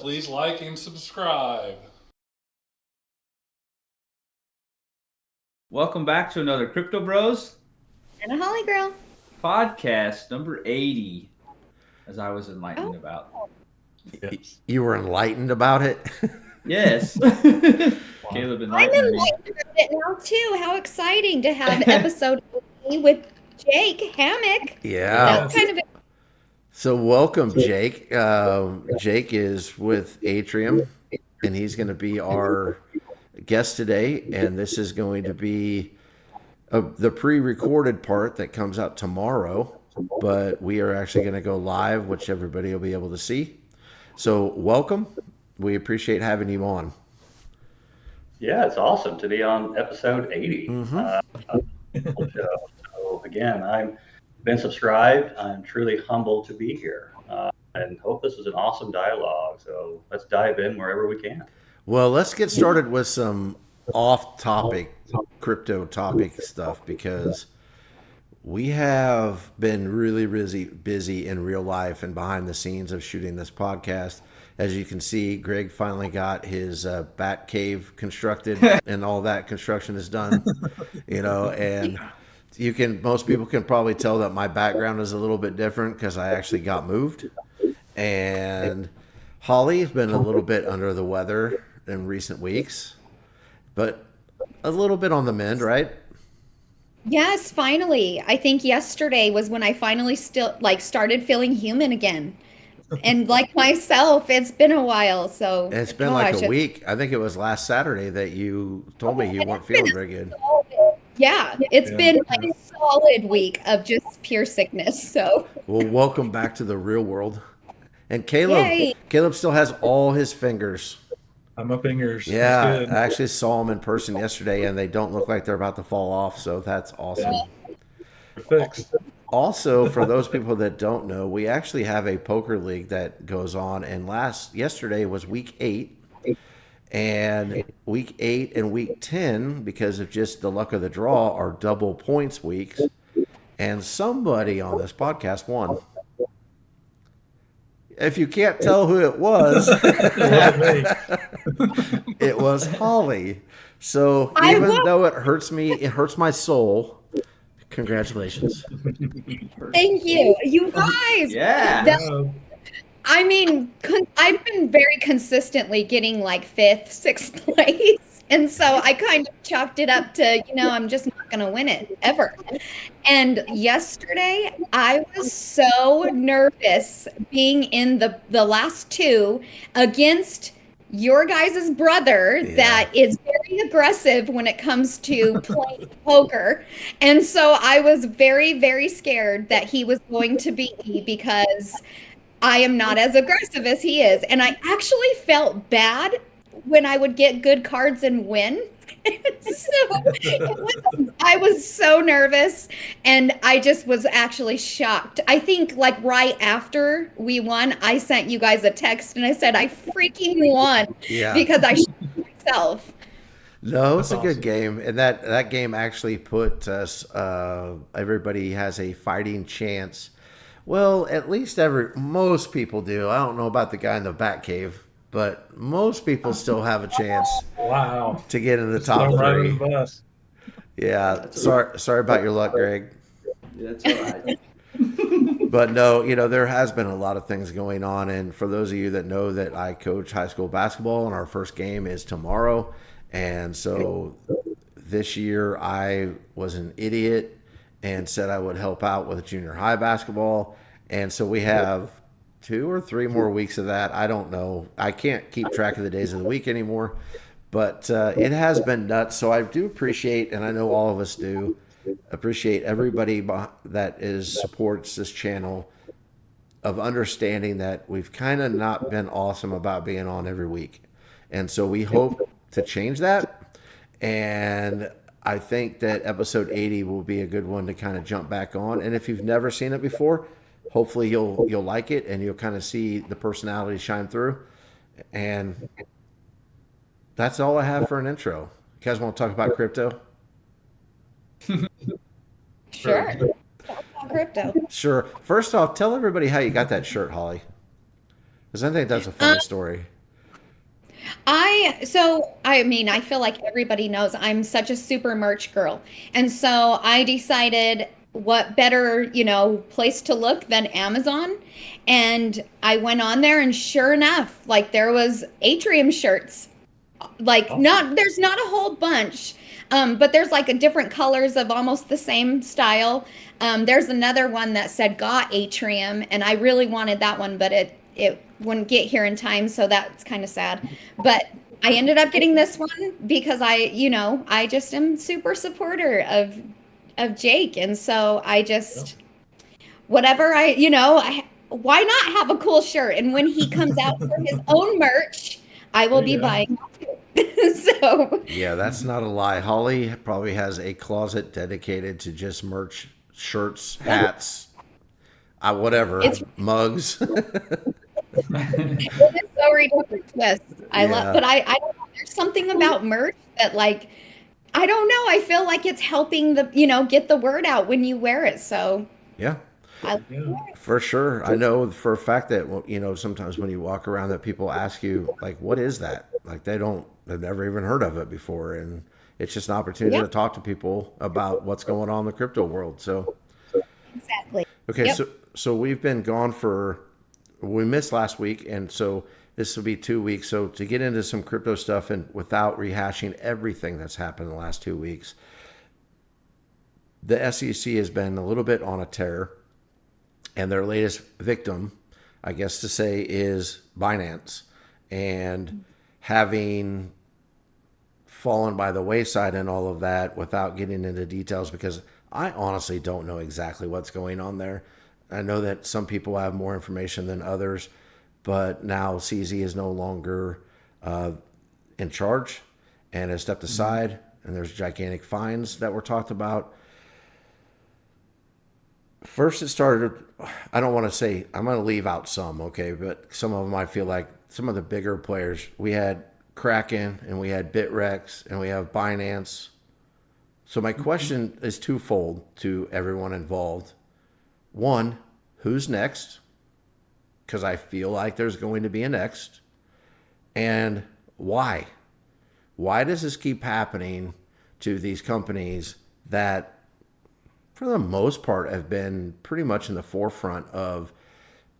please like and subscribe. Welcome back to another Crypto Bros And a Holly Girl. podcast, number 80, as I was enlightened about. Yes. You were enlightened about it? Yes. Caleb I'm enlightened me. enlightened about it now, too. How exciting to have episode 80 with Jake Hammock. Yeah. That's kind of So welcome, Jake. Jake is with Atrium, and he's going to be our guest today. And this is going to be the pre-recorded part that comes out tomorrow. But we are actually going to go live, which everybody will be able to see. So welcome. We appreciate having you on. Yeah, it's awesome to be on episode 80. Mm-hmm. So again, I've been subscribed. I'm truly humbled to be here and hope this is an awesome dialogue. So let's dive in wherever we can. Well, let's get started with some off-topic crypto topic stuff because we have been really busy in real life and behind the scenes of shooting this podcast. As you can see, Greg finally got his bat cave constructed and all that construction is done, and most people can probably tell that my background is a little bit different because I actually got moved. And Holly's been a little bit under the weather in recent weeks, but a little bit on the mend, right? Yes, finally. I think yesterday was when I finally started feeling human again. And like myself, it's been a while. So It's been like a week. I think it was last Saturday that you told me you weren't feeling very good. Yeah, it's been like a solid week of just pure sickness. So Well, welcome back to the real world. And Caleb, Yay. Caleb still has all his fingers. My fingers. Yeah, That's good. I actually saw them in person yesterday, and they don't look like they're about to fall off. So that's awesome. They're fixed. Also, for those people that don't know, we actually have a poker league that goes on, and yesterday was week 8, and week 8 and week 10, because of just the luck of the draw, are double points weeks, and somebody on this podcast won. If you can't tell who it was, it was Holly. So even though it hurts me, it hurts my soul. Congratulations. thank you. You guys. Yeah. I mean, I've been very consistently getting like 5th, 6th place. And so I kind of chalked it up to, I'm just not going to win it ever. And yesterday, I was so nervous being in the last 2 against your guys' brother that is very aggressive when it comes to playing poker. And so I was very, very scared that he was going to beat me because I am not as aggressive as he is. And I actually felt bad when I would get good cards and win. I was so nervous and I just was actually shocked. I think like right after we won, I sent you guys a text and I said, I freaking won because I shocked myself. No, it's a good game. And that game actually put us, everybody has a fighting chance. Well, at least most people do. I don't know about the guy in the bat cave, but most people still have a chance to get in the top 3. Yeah, sorry about your luck, Greg. That's all right. But no, there has been a lot of things going on. And for those of you that know that I coach high school basketball and our first game is tomorrow. And so this year I was an idiot and said I would help out with junior high basketball. And so we have 2 or 3 more weeks of that. I don't know. I can't keep track of the days of the week anymore. But it has been nuts. So I do appreciate, and I know all of us do, appreciate everybody that supports this channel of understanding that we've kind of not been awesome about being on every week. And so we hope to change that. And I think that episode 80 will be a good one to kind of jump back on. And if you've never seen it before, hopefully you'll like it and you'll kind of see the personality shine through. And that's all I have for an intro. You guys want to talk about crypto? Sure. Crypto. Sure. First off, tell everybody how you got that shirt, Holly. Because I think that's a funny story. I mean, I feel like everybody knows I'm such a super merch girl. And so I decided what better, place to look than Amazon. And I went on there and sure enough, like there was Atrium shirts. Like Awesome. there's not a whole bunch. But there's like a different colors of almost the same style. There's another one that said got Atrium, and I really wanted that one, but it wouldn't get here in time, so that's kind of sad. But I ended up getting this one because I just am super supporter of Jake, and so I Yeah. just whatever why not have a cool shirt? And when he comes out for his own merch, I will There be you go. buying that too. So Yeah, that's not a lie. Holly probably has a closet dedicated to just merch, shirts, hats, whatever, it's mugs. it is so ridiculous. Yes, I love, Yeah, but I don't know. There's something about merch that like I don't know. I feel like it's helping get the word out when you wear it. So yeah, I Yeah. for sure. I know for a fact that well, sometimes when you walk around, that people ask you like, "What is that?" Like they've never even heard of it before, and it's just an opportunity yeah, to talk to people about what's going on in the crypto world. So, exactly. okay, Yep. so we've been gone for we missed last week, and so this will be 2 weeks. So to get into some crypto stuff and without rehashing everything that's happened in the last 2 weeks, the SEC has been a little bit on a tear, and their latest victim, I guess to say, is Binance, and having fallen by the wayside and all of that without getting into details because I honestly don't know exactly what's going on there. I know that some people have more information than others, but now CZ is no longer in charge and has stepped aside, and there's gigantic fines that were talked about. First, it started. I don't want to say I'm going to leave out some, okay, but some of them I feel like some of the bigger players. We had Kraken and we had Bitrex and we have Binance. So my question is twofold to everyone involved. One, who's next? Because I feel like there's going to be a next. And why? Why does this keep happening to these companies that, for the most part, have been pretty much in the forefront of,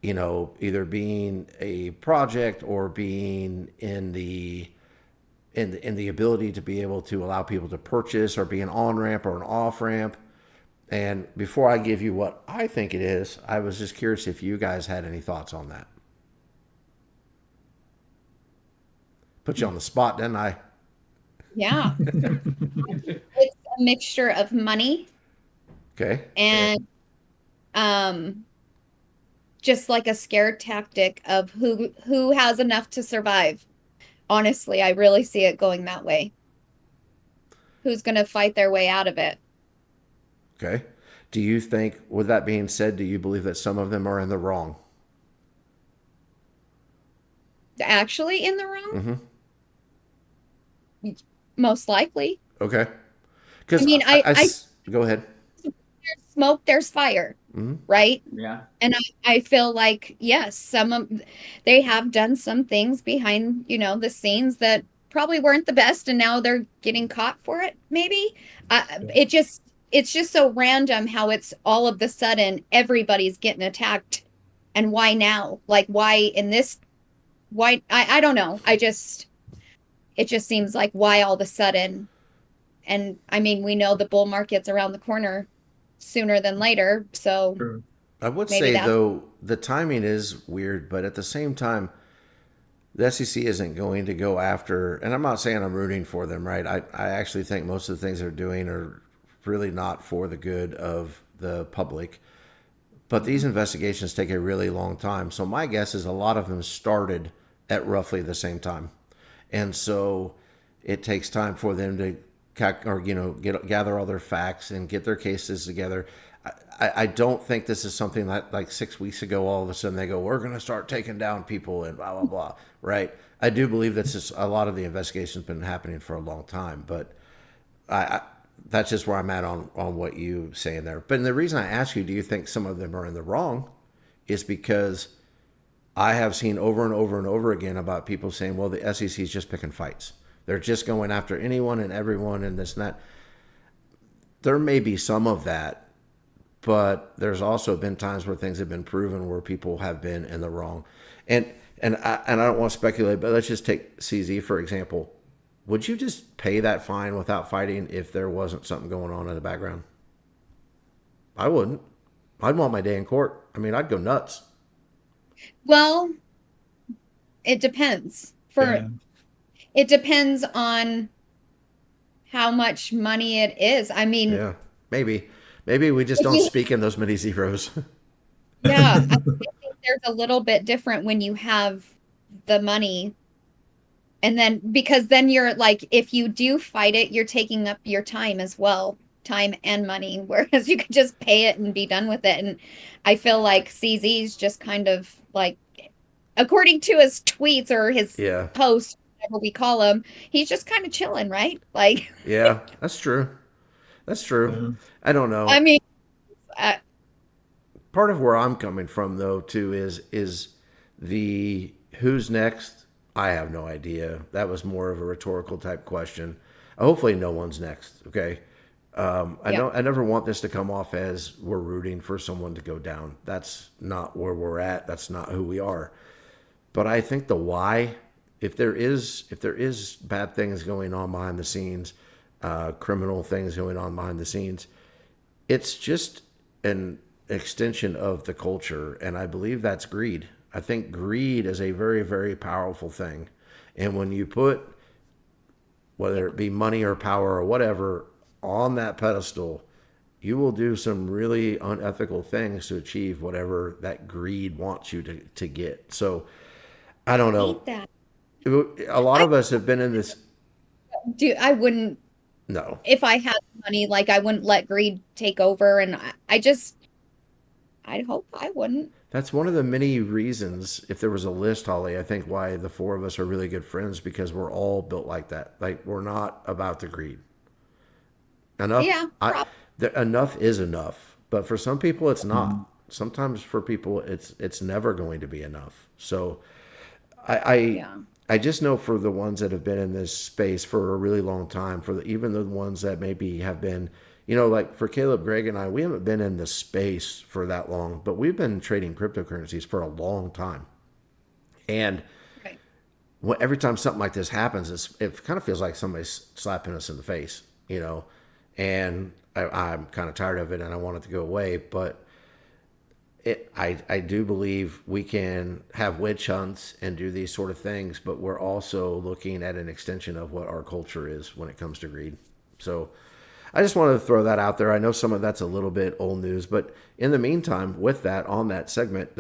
either being a project or being in the ability to be able to allow people to purchase or be an on ramp or an off ramp. And before I give you what I think it is, I was just curious if you guys had any thoughts on that. Put you on the spot, didn't I? Yeah. It's a mixture of money Okay. and um just like a scare tactic of who has enough to survive. Honestly, I really see it going that way. Who's going to fight their way out of it? Okay. Do you think, with that being said, do you believe that some of them are in the wrong? Actually in the wrong? Mm-hmm. Most likely. Okay. I Because mean, I go ahead. there's smoke, there's fire, Mm-hmm. right? Yeah. And I feel like, yes, some of they have done some things behind, the scenes that probably weren't the best, and now they're getting caught for it, maybe. Yeah. It's just so random how it's all of the sudden everybody's getting attacked. And why now? Like why in this why I don't know. It just seems like why all of a sudden. And I mean, we know the bull market's around the corner sooner than later, so True. I would maybe say, that's though, the timing is weird, but at the same time, the SEC isn't going to go after, and I'm not saying I'm rooting for them, right? I actually think most of the things they're doing are really not for the good of the public. But these investigations take a really long time. So my guess is a lot of them started at roughly the same time. And so it takes time for them to gather all their facts and get their cases together. I don't think this is something that like 6 weeks ago all of a sudden they go, we're going to start taking down people and blah blah blah, right? I do believe that's just a lot of the investigation's been happening for a long time, but I that's just where I'm at on what you saying there. But the reason I ask you, do you think some of them are in the wrong, is because I have seen over and over and over again about people saying, well, the SEC is just picking fights. They're just going after anyone and everyone and this and that. There may be some of that, but there's also been times where things have been proven where people have been in the wrong. And I don't want to speculate, but let's just take CZ for example. Would you just pay that fine without fighting if there wasn't something going on in the background? I wouldn't. I'd want my day in court. I mean, I'd go nuts. Well, it depends. Yeah. It depends on how much money it is. I mean, Yeah, maybe. Maybe we just if don't you, speak in those many zeros. yeah, I think there's a little bit different when you have the money. And then, because then you're like, if you do fight it, you're taking up your time as well, time and money, whereas you could just pay it and be done with it. And I feel like CZ's just kind of like, according to his tweets or his Yeah, posts, whatever we call him, he's just kind of chilling, right? Like, yeah, that's true. That's true. Yeah. I don't I know. mean, uh, Part of where I'm coming from though too is the who's next. I have no idea. That was more of a rhetorical type question. Hopefully, no one's next. Okay. I yeah, don't. I never want this to come off as we're rooting for someone to go down. That's not where we're at. That's not who we are. But I think the why, if there is bad things going on behind the scenes, criminal things going on behind the scenes, it's just an extension of the culture, and I believe that's greed. I think greed is a very, very powerful thing, and when you put whether it be money or power or whatever on that pedestal, you will do some really unethical things to achieve whatever that greed wants you to get. So I don't know. hate that. A lot I of us have been in this. I wouldn't, No, if I had money, like I wouldn't let greed take over. And I'd hope I wouldn't. that's one of the many reasons. If there was a list, Holly, I think why the four of us are really good friends because we're all built like that. Like we're not about the greed. Enough, Yeah, enough is enough. But for some people, it's Mhm. not. Sometimes for people, it's never going to be enough. So I yeah. I just know for the ones that have been in this space for a really long time, even the ones that maybe have been, like for Caleb, Greg, and I, we haven't been in the space for that long, but we've been trading cryptocurrencies for a long time. And Right. every time something like this happens, it kind of feels like somebody's slapping us in the face. And I'm kind of tired of it and I want it to go away. But I do believe we can have witch hunts and do these sort of things, but we're also looking at an extension of what our culture is when it comes to greed. So I just wanted to throw that out there. I know some of that's a little bit old news, but in the meantime, with that on that segment,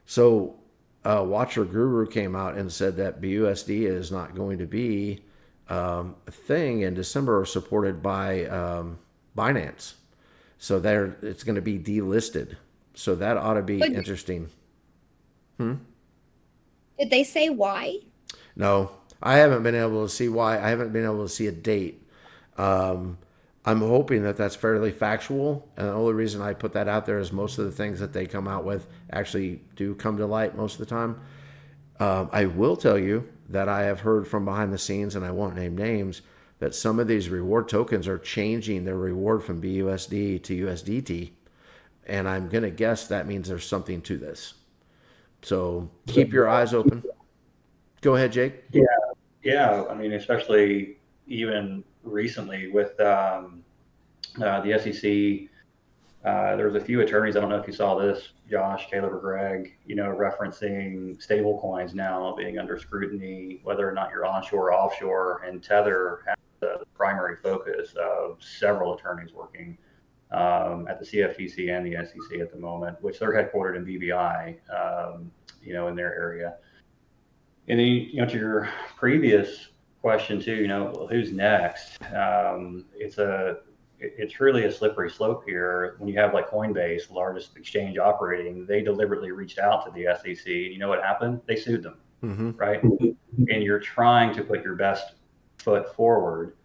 so Watcher Guru came out and said that BUSD is not going to be a thing in December, supported by Binance. So it's going to be delisted. So that ought to be But interesting. did they say why? No, I haven't been able to see why. I haven't been able to see a date. Um, I'm hoping that that's fairly factual. And the only reason I put that out there is most of the things that they come out with actually do come to light most of the time. I will tell you that I have heard from behind the scenes, and I won't name names, that some of these reward tokens are changing their reward from BUSD to USDT. And I'm going to guess that means there's something to this. So keep your eyes open. Go ahead, Jake. Yeah, yeah. I mean, especially even recently with the SEC. There was a few attorneys. I don't know if you saw this, Josh, Caleb, or Greg. Referencing stable coins now being under scrutiny, whether or not you're onshore or offshore. And Tether has the primary focus of several attorneys working at the CFTC and the SEC at the moment, which they're headquartered in BVI, in their area. And then, to your previous question too, who's next? It's really a slippery slope here. When you have like Coinbase, the largest exchange operating, they deliberately reached out to the SEC. And you know what happened? They sued them, Mm-hmm. right? And you're trying to put your best foot forward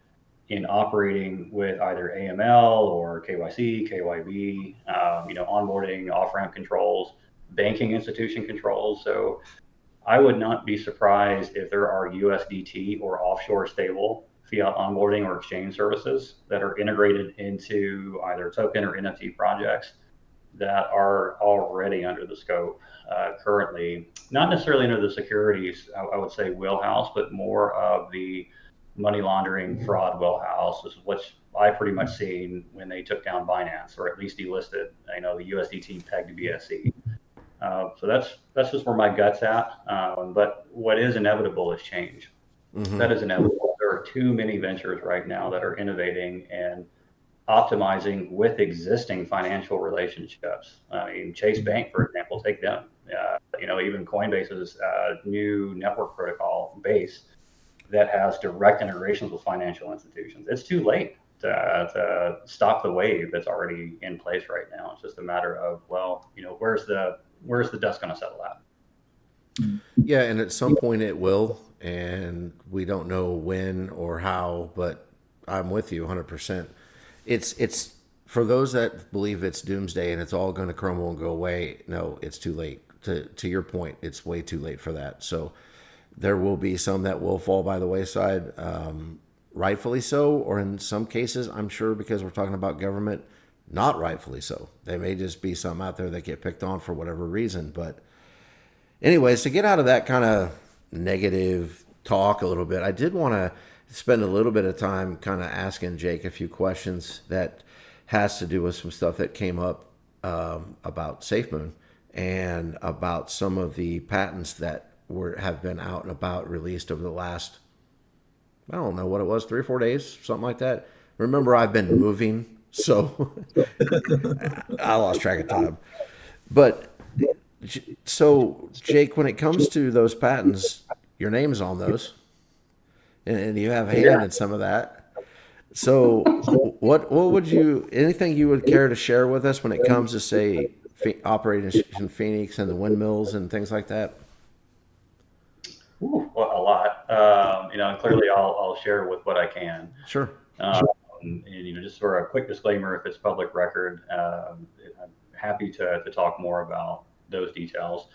in operating with either AML or KYC, KYB, onboarding, off-ramp controls. banking institution controls. So I would not be surprised if there are USDT or offshore stable fiat onboarding or exchange services that are integrated into either token or NFT projects that are already under the scope currently. Not necessarily under the securities, I would say, wheelhouse, but more of the money laundering fraud wheelhouse. This is what I pretty much seen when they took down Binance, or at least delisted, the USDT pegged to BSC. So that's just where my gut's at. But what is inevitable is change. Mm-hmm. That is inevitable. There are too many ventures right now that are innovating and optimizing with existing financial relationships. I mean, Chase Bank, for example, take them. Even Coinbase's new network protocol base that has direct integrations with financial institutions. It's too late to stop the wave that's already in place right now. It's just a matter of, where's the dust going to settle at? Yeah, and at some point it will, and we don't know when or how, but I'm with you 100%. It's for those that believe it's doomsday and it's all going to crumble and go away. No, it's too late. To your point, it's way too late for that. So there will be some that will fall by the wayside, rightfully so, or in some cases, I'm sure because we're talking about government, not rightfully so. They may just be some out there that get picked on for whatever reason. But anyways, to get out of that kind of negative talk a little bit, I did want to spend a little bit of time kind of asking Jake a few questions that has to do with some stuff that came up about SafeMoon and about some of the patents that have been out and about, released over the last, I don't know what it was, 3 or 4 days, something like that. Remember, I've been moving, so I lost track of time. But so, Jake, when it comes to those patents, your name's on those, and you have a hand in some of that. So, what would anything you would care to share with us when it comes to, say, operating in Phoenix and the windmills and things like that? Ooh, well, a lot. And clearly I'll share with what I can. Sure. And just for a quick disclaimer, if it's public record, I'm happy to talk more about those details.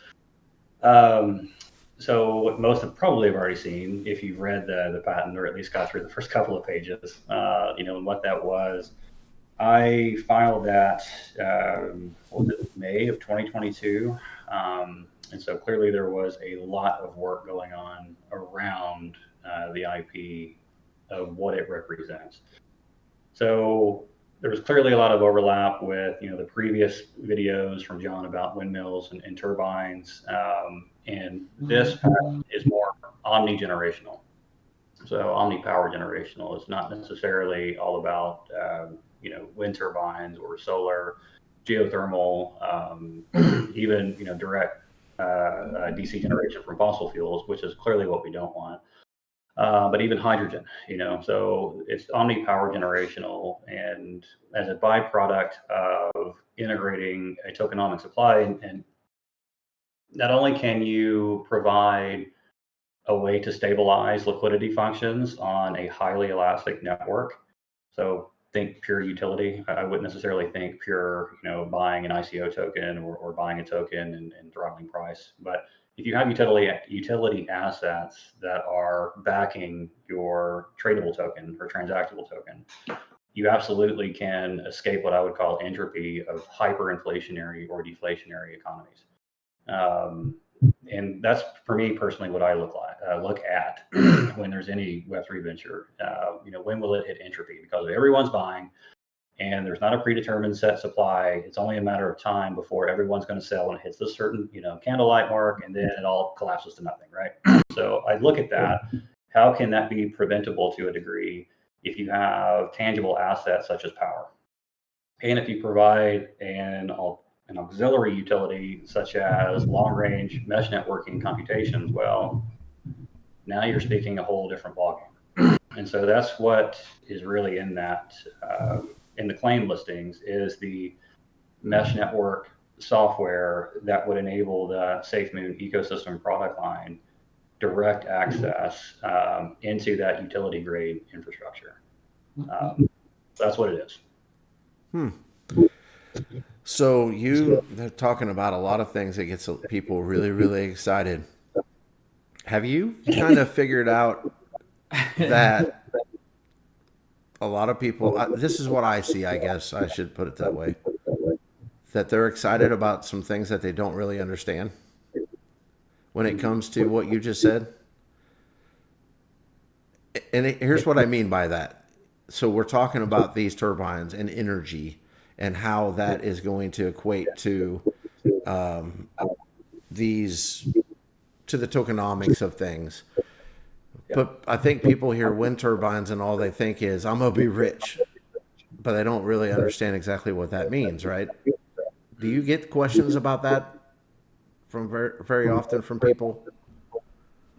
So what most have probably have already seen, if you've read the patent or at least got through the first couple of pages, and what that was, I filed that, was it May of 2022? And so clearly there was a lot of work going on around the IP of what it represents. So there was clearly a lot of overlap with, the previous videos from John about windmills and turbines. And this patent is more omni-generational. So omni-power generational is not necessarily all about, wind turbines or solar, geothermal, even, direct DC generation from fossil fuels, which is clearly what we don't want. But even hydrogen, so it's omni-power generational, and as a byproduct of integrating a tokenomic supply, and not only can you provide a way to stabilize liquidity functions on a highly elastic network, so think pure utility. I wouldn't necessarily think pure, buying an ICO token or buying a token and throttling price, but if you have utility assets that are backing your tradable token or transactable token, you absolutely can escape what I would call entropy of hyperinflationary or deflationary economies. And that's, for me personally, what I look at when there's any Web3 venture. When will it hit entropy? Because everyone's buying, and there's not a predetermined set supply. It's only a matter of time before everyone's going to sell when it hits this certain, candlelight mark, and then it all collapses to nothing, right? So I look at that. How can that be preventable to a degree if you have tangible assets such as power? And if you provide an auxiliary utility such as long-range mesh networking computations, well, now you're speaking a whole different ballgame. And so that's what is really in that, in the claim listings, is the mesh network software that would enable the SafeMoon ecosystem product line direct access into that utility grade infrastructure. That's what it is. So they're talking about a lot of things that gets people really, really excited. Have you kind of figured out that a lot of people, this is what I see, I guess I should put it that way, that they're excited about some things that they don't really understand when it comes to what you just said? And here's what I mean by that. So we're talking about these turbines and energy and how that is going to equate to um, these to the tokenomics of things. But I think people hear wind turbines and all they think is I'm gonna be rich, but they don't really understand exactly what that means, right? Do you get questions about that from very often from people?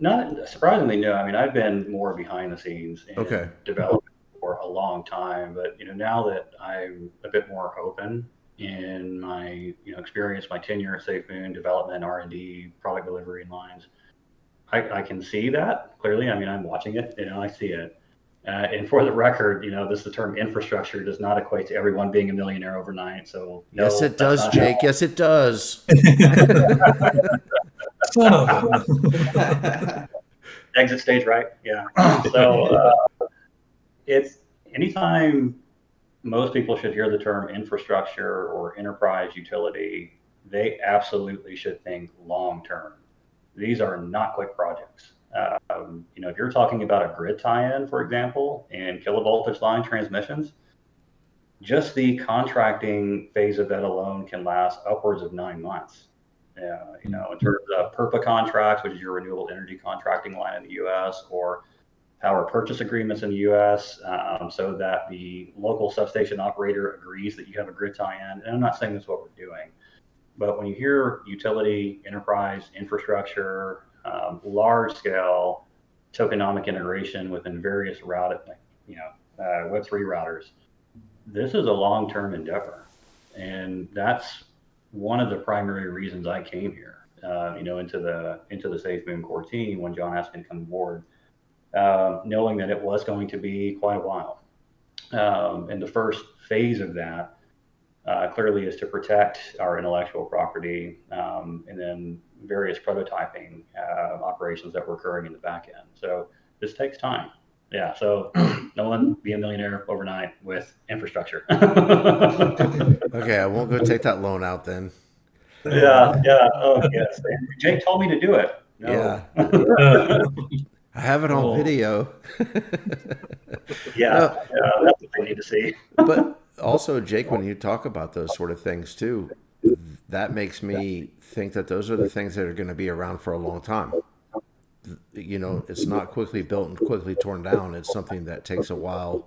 Not surprisingly, no. I mean, I've been more behind the scenes Okay. in development for a long time, but now that I'm a bit more open in my experience, my tenure at SafeMoon, development, R&D, product delivery and lines, I can see that clearly. I mean, I'm watching it, I see it. And for the record, the term infrastructure does not equate to everyone being a millionaire overnight. So Yes, no, it that's does, not Jake. Yes, it does. Son of a. exit stage, right? Yeah. So it's anytime most people should hear the term infrastructure or enterprise utility, they absolutely should think long term. These are not quick projects. If you're talking about a grid tie-in, for example, and kilovoltage line transmissions, just the contracting phase of that alone can last upwards of 9 months. In terms of PERPA contracts, which is your renewable energy contracting line in the U.S., or power purchase agreements in the U.S., so that the local substation operator agrees that you have a grid tie-in. And I'm not saying that's what we're doing, but when you hear utility, enterprise, infrastructure, large-scale tokenomic integration within various Web3 routers, this is a long-term endeavor, and that's one of the primary reasons I came here. Into the SafeMoon core team when John asked me to come aboard, knowing that it was going to be quite a while. And the first phase of that clearly is to protect our intellectual property, and then various prototyping operations that were occurring in the back end. So this takes time. Yeah, so no one be a millionaire overnight with infrastructure. Okay, I won't go take that loan out then. Yeah. Oh, yes. Jake told me to do it. No. Yeah. I have it on video. Yeah, No, that's what they need to see. but also, Jake, when you talk about those sort of things too, that makes me think that those are the things that are going to be around for a long time. It's not quickly built and quickly torn down. It's something that takes a while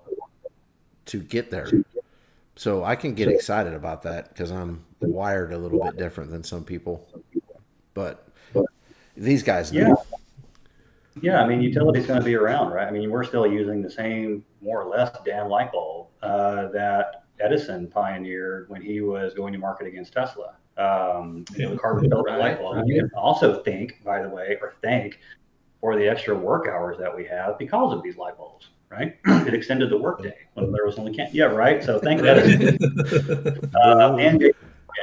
to get there. So I can get excited about that because I'm wired a little bit different than some people. But these guys know. Yeah. I mean, utility's going to be around, right? I mean, we're still using the same, more or less, damn light bulb that Edison pioneered when he was going to market against Tesla. The carbon filter light bulb. You can also thank for the extra work hours that we have because of these light bulbs, right? It extended the workday when there was only Yeah, right. So thank Edison and Jake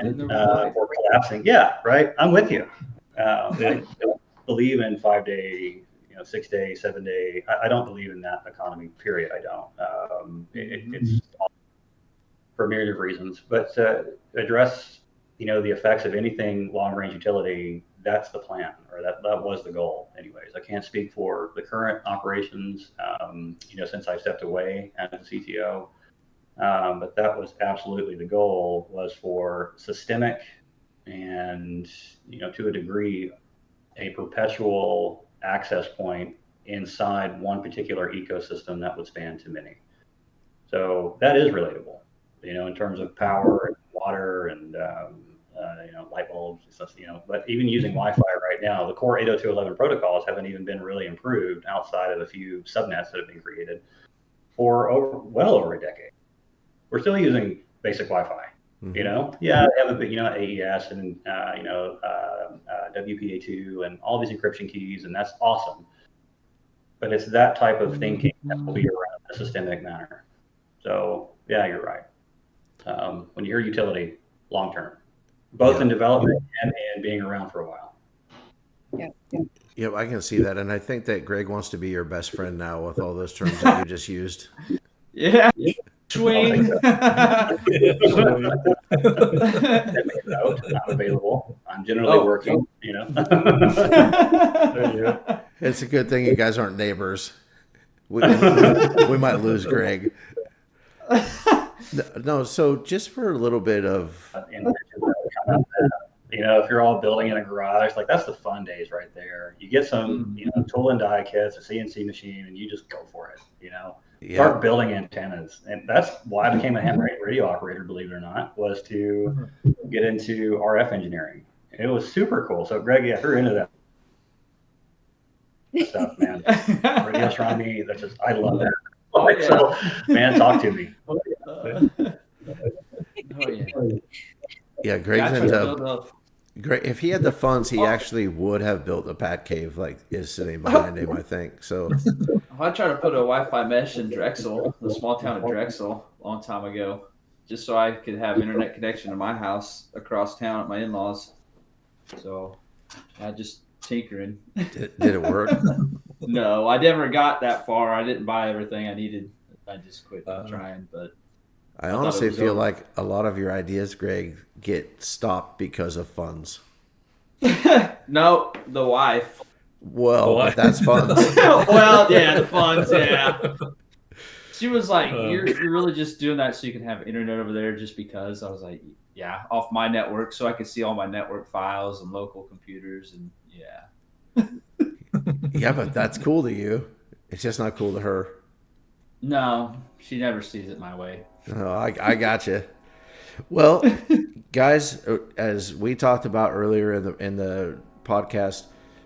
for collapsing. Yeah, right. I'm with you. I don't believe in 5-day, 6-day, 7-day. I don't believe in that economy. Period. I don't. It's for a myriad of reasons, but address the effects of anything long range utility. That's the plan, or that was the goal. Anyways, I can't speak for the current operations, since I stepped away as a CTO, but that was absolutely the goal, was for systemic and, to a degree, a perpetual access point inside one particular ecosystem that would span to many. So that is relatable, in terms of power and water and light bulbs and stuff, but even using Wi-Fi right now, the core 802.11 protocols haven't even been really improved outside of a few subnets that have been created for well over a decade. We're still using basic Wi-Fi. Mm-hmm. They have a big, AES and WPA2 and all these encryption keys, and that's awesome. But it's that type of thinking that will be around in a systemic manner. So yeah, you're right. When you hear utility, long term, both Yeah. in development and being around for a while. Yeah. Yep, I can see that, and I think that Greg wants to be your best friend now with all those terms that you just used. Yeah. I'll Swing. take note. I'm available. I'm generally working. There you go. It's a good thing you guys aren't neighbors. We might lose Greg. No, so just for a little bit of If you're all building in a garage, like that's the fun days right there. You get some, tool and die kits, a CNC machine, and you just go for it. Start building antennas, and that's why I became a ham radio operator. Believe it or not, was to get into RF engineering. It was super cool. So, Greg, if you're into that stuff, man, radio astronomy, I love that. Oh, yeah. So, man, talk to me. Oh, yeah. Yeah, Greg's into. If he had the funds, he actually would have built a Pat cave like is sitting behind him, I think. So I tried to put a Wi-Fi mesh in Drexel, the small town of Drexel, a long time ago, just so I could have internet connection to my house across town at my in-laws. So I just tinkering. Did it work? No, I never got that far. I didn't buy everything I needed. I just quit trying. But I honestly feel like a lot of your ideas, Greg, get stopped because of funds. No, the wife. Well, but that's funds. Well, yeah, the funds, yeah. She was like, you're really just doing that so you can have internet over there just because? I was like, yeah, off my network so I could see all my network files and local computers and yeah. Yeah, but that's cool to you. It's just not cool to her. No, she never sees it my way. Oh, I got you. Well, guys, as we talked about earlier in the podcast,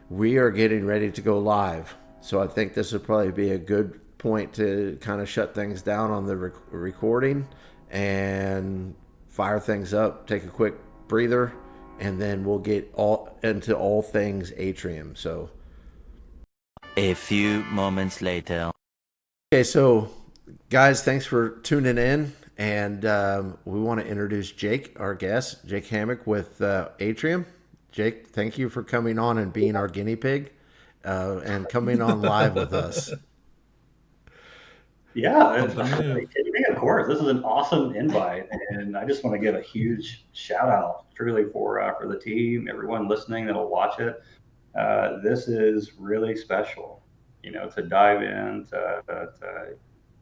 we are getting ready to go live. So I think this would probably be a good point to kind of shut things down on the recording and fire things up, take a quick breather, and then we'll get into all things Atrium. So a few moments later. Okay, so guys, thanks for tuning in. And we want to introduce Jake, our guest, Jake Hammock with Atrium. Jake, thank you for coming on and being our guinea pig and coming on live with us. Yeah, of course. This is an awesome invite, and I just want to give a huge shout out, truly, for the team, everyone listening that'll watch it. This is really special, to dive into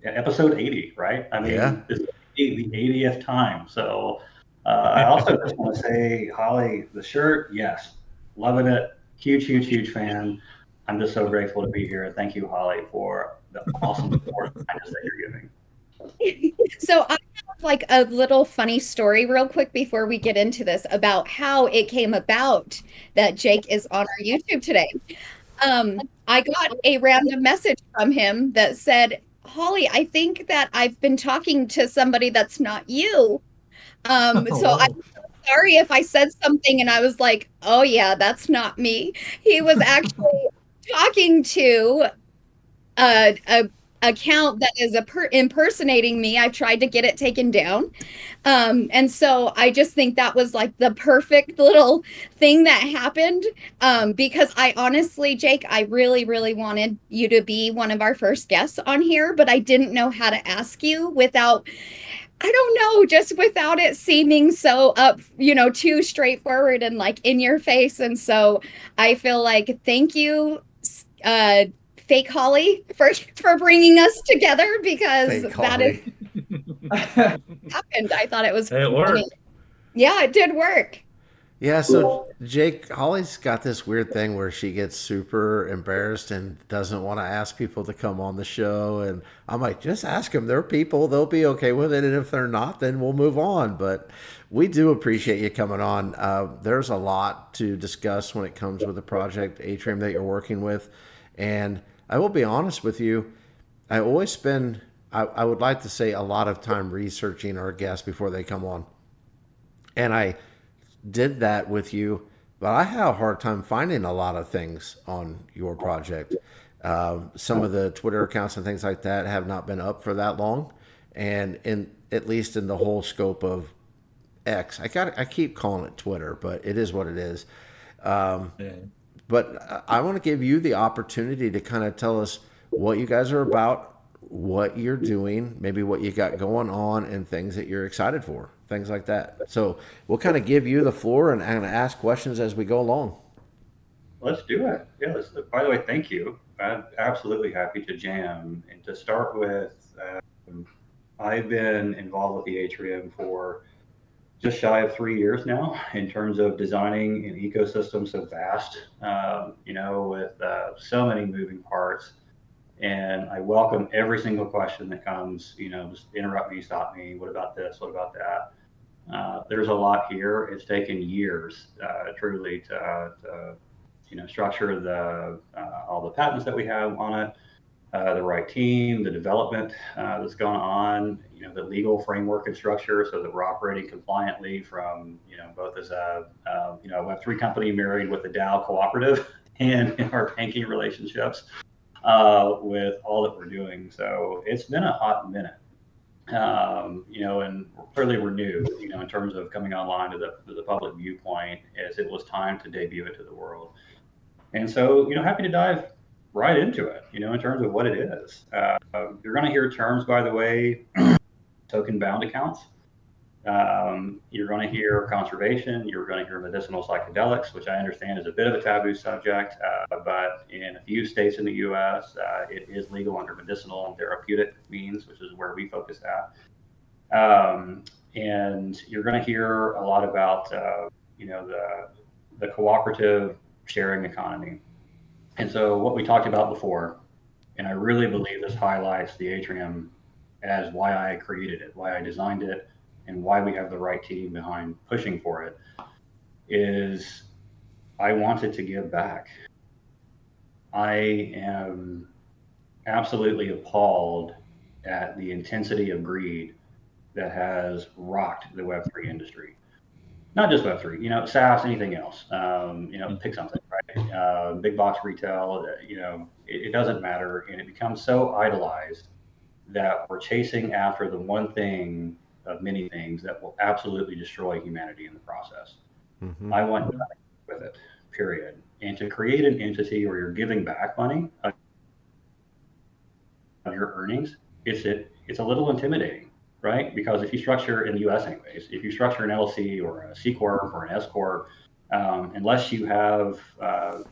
episode 80, right? I mean, This is the 80th time. So I also just want to say, Holly, the shirt, yes, loving it. Huge fan. I'm just so grateful to be here. Thank you, Holly, for the awesome support that you're giving. So I have like a little funny story real quick before we get into this about how it came about that Jake is on our YouTube today. I got a random message from him that said, Holly, I think that I've been talking to somebody that's not you. So I'm sorry if I said something and I was like, oh yeah, that's not me. He was actually talking to a account that is impersonating me. I've tried to get it taken down. And so I just think that was like the perfect little thing that happened. Because I honestly, Jake, I really wanted you to be one of our first guests on here, but I didn't know how to ask you without, I don't know, just without it seeming so too straightforward and like in your face. And so I feel like, thank you, Fake Holly, for bringing us together, because that is happened. I thought it was it worked. Funny. Yeah, it did work. Yeah, so Jake, Holly's got this weird thing where she gets super embarrassed and doesn't want to ask people to come on the show. And I'm like, just ask them. They're people. They'll be okay with it. And if they're not, then we'll move on. But we do appreciate you coming on. There's a lot to discuss when it comes with the project Atrium that you're working with. And I will be honest with you, I always spend, I would like to say, a lot of time researching our guests before they come on. And I did that with you, but I had a hard time finding a lot of things on your project. Some of the Twitter accounts and things like that have not been up for that long. And at least in the whole scope of X. I keep calling it Twitter, but it is what it is. Yeah. But I want to give you the opportunity to kind of tell us what you guys are about, what you're doing, maybe what you got going on, and things that you're excited for, things like that. So we'll kind of give you the floor and ask questions as we go along. Let's do it. Yeah. By the way, thank you. I'm absolutely happy to jam. And to start with, I've been involved with the Atrium for just shy of 3 years now in terms of designing an ecosystem so vast, with so many moving parts. And I welcome every single question that comes, just interrupt me, stop me. What about this? What about that? There's a lot here. It's taken years, truly, to structure all the patents that we have on it, the right team, the development that's gone on, the legal framework and structure, so that we're operating compliantly from, both as a Web3 company married with a DAO cooperative and in our banking relationships with all that we're doing. So it's been a hot minute. And clearly we're new, in terms of coming online to the public viewpoint, as it was time to debut it to the world. And so, happy to dive right into it, in terms of what it is. You're going to hear terms, by the way, token bound accounts. You're going to hear conservation. You're going to hear medicinal psychedelics, which I understand is a bit of a taboo subject, but in a few states in the U.S., it is legal under medicinal and therapeutic means, which is where we focus at. And you're going to hear a lot about, the cooperative sharing economy. And so what we talked about before, and I really believe this highlights the Atrium as why I created it, why I designed it, and why we have the right team behind pushing for it, is I wanted to give back. I am absolutely appalled at the intensity of greed that has rocked the Web3 industry. Not just Web3, SaaS, anything else. Pick something, right? Big box retail, it doesn't matter. And it becomes so idolized that we're chasing after the one thing of many things that will absolutely destroy humanity in the process. Mm-hmm. I want nothing with it, period. And to create an entity where you're giving back money of your earnings, it's a little intimidating, right? Because if you structure in the US anyways, if you structure an LLC or a C Corp or an S Corp, unless you have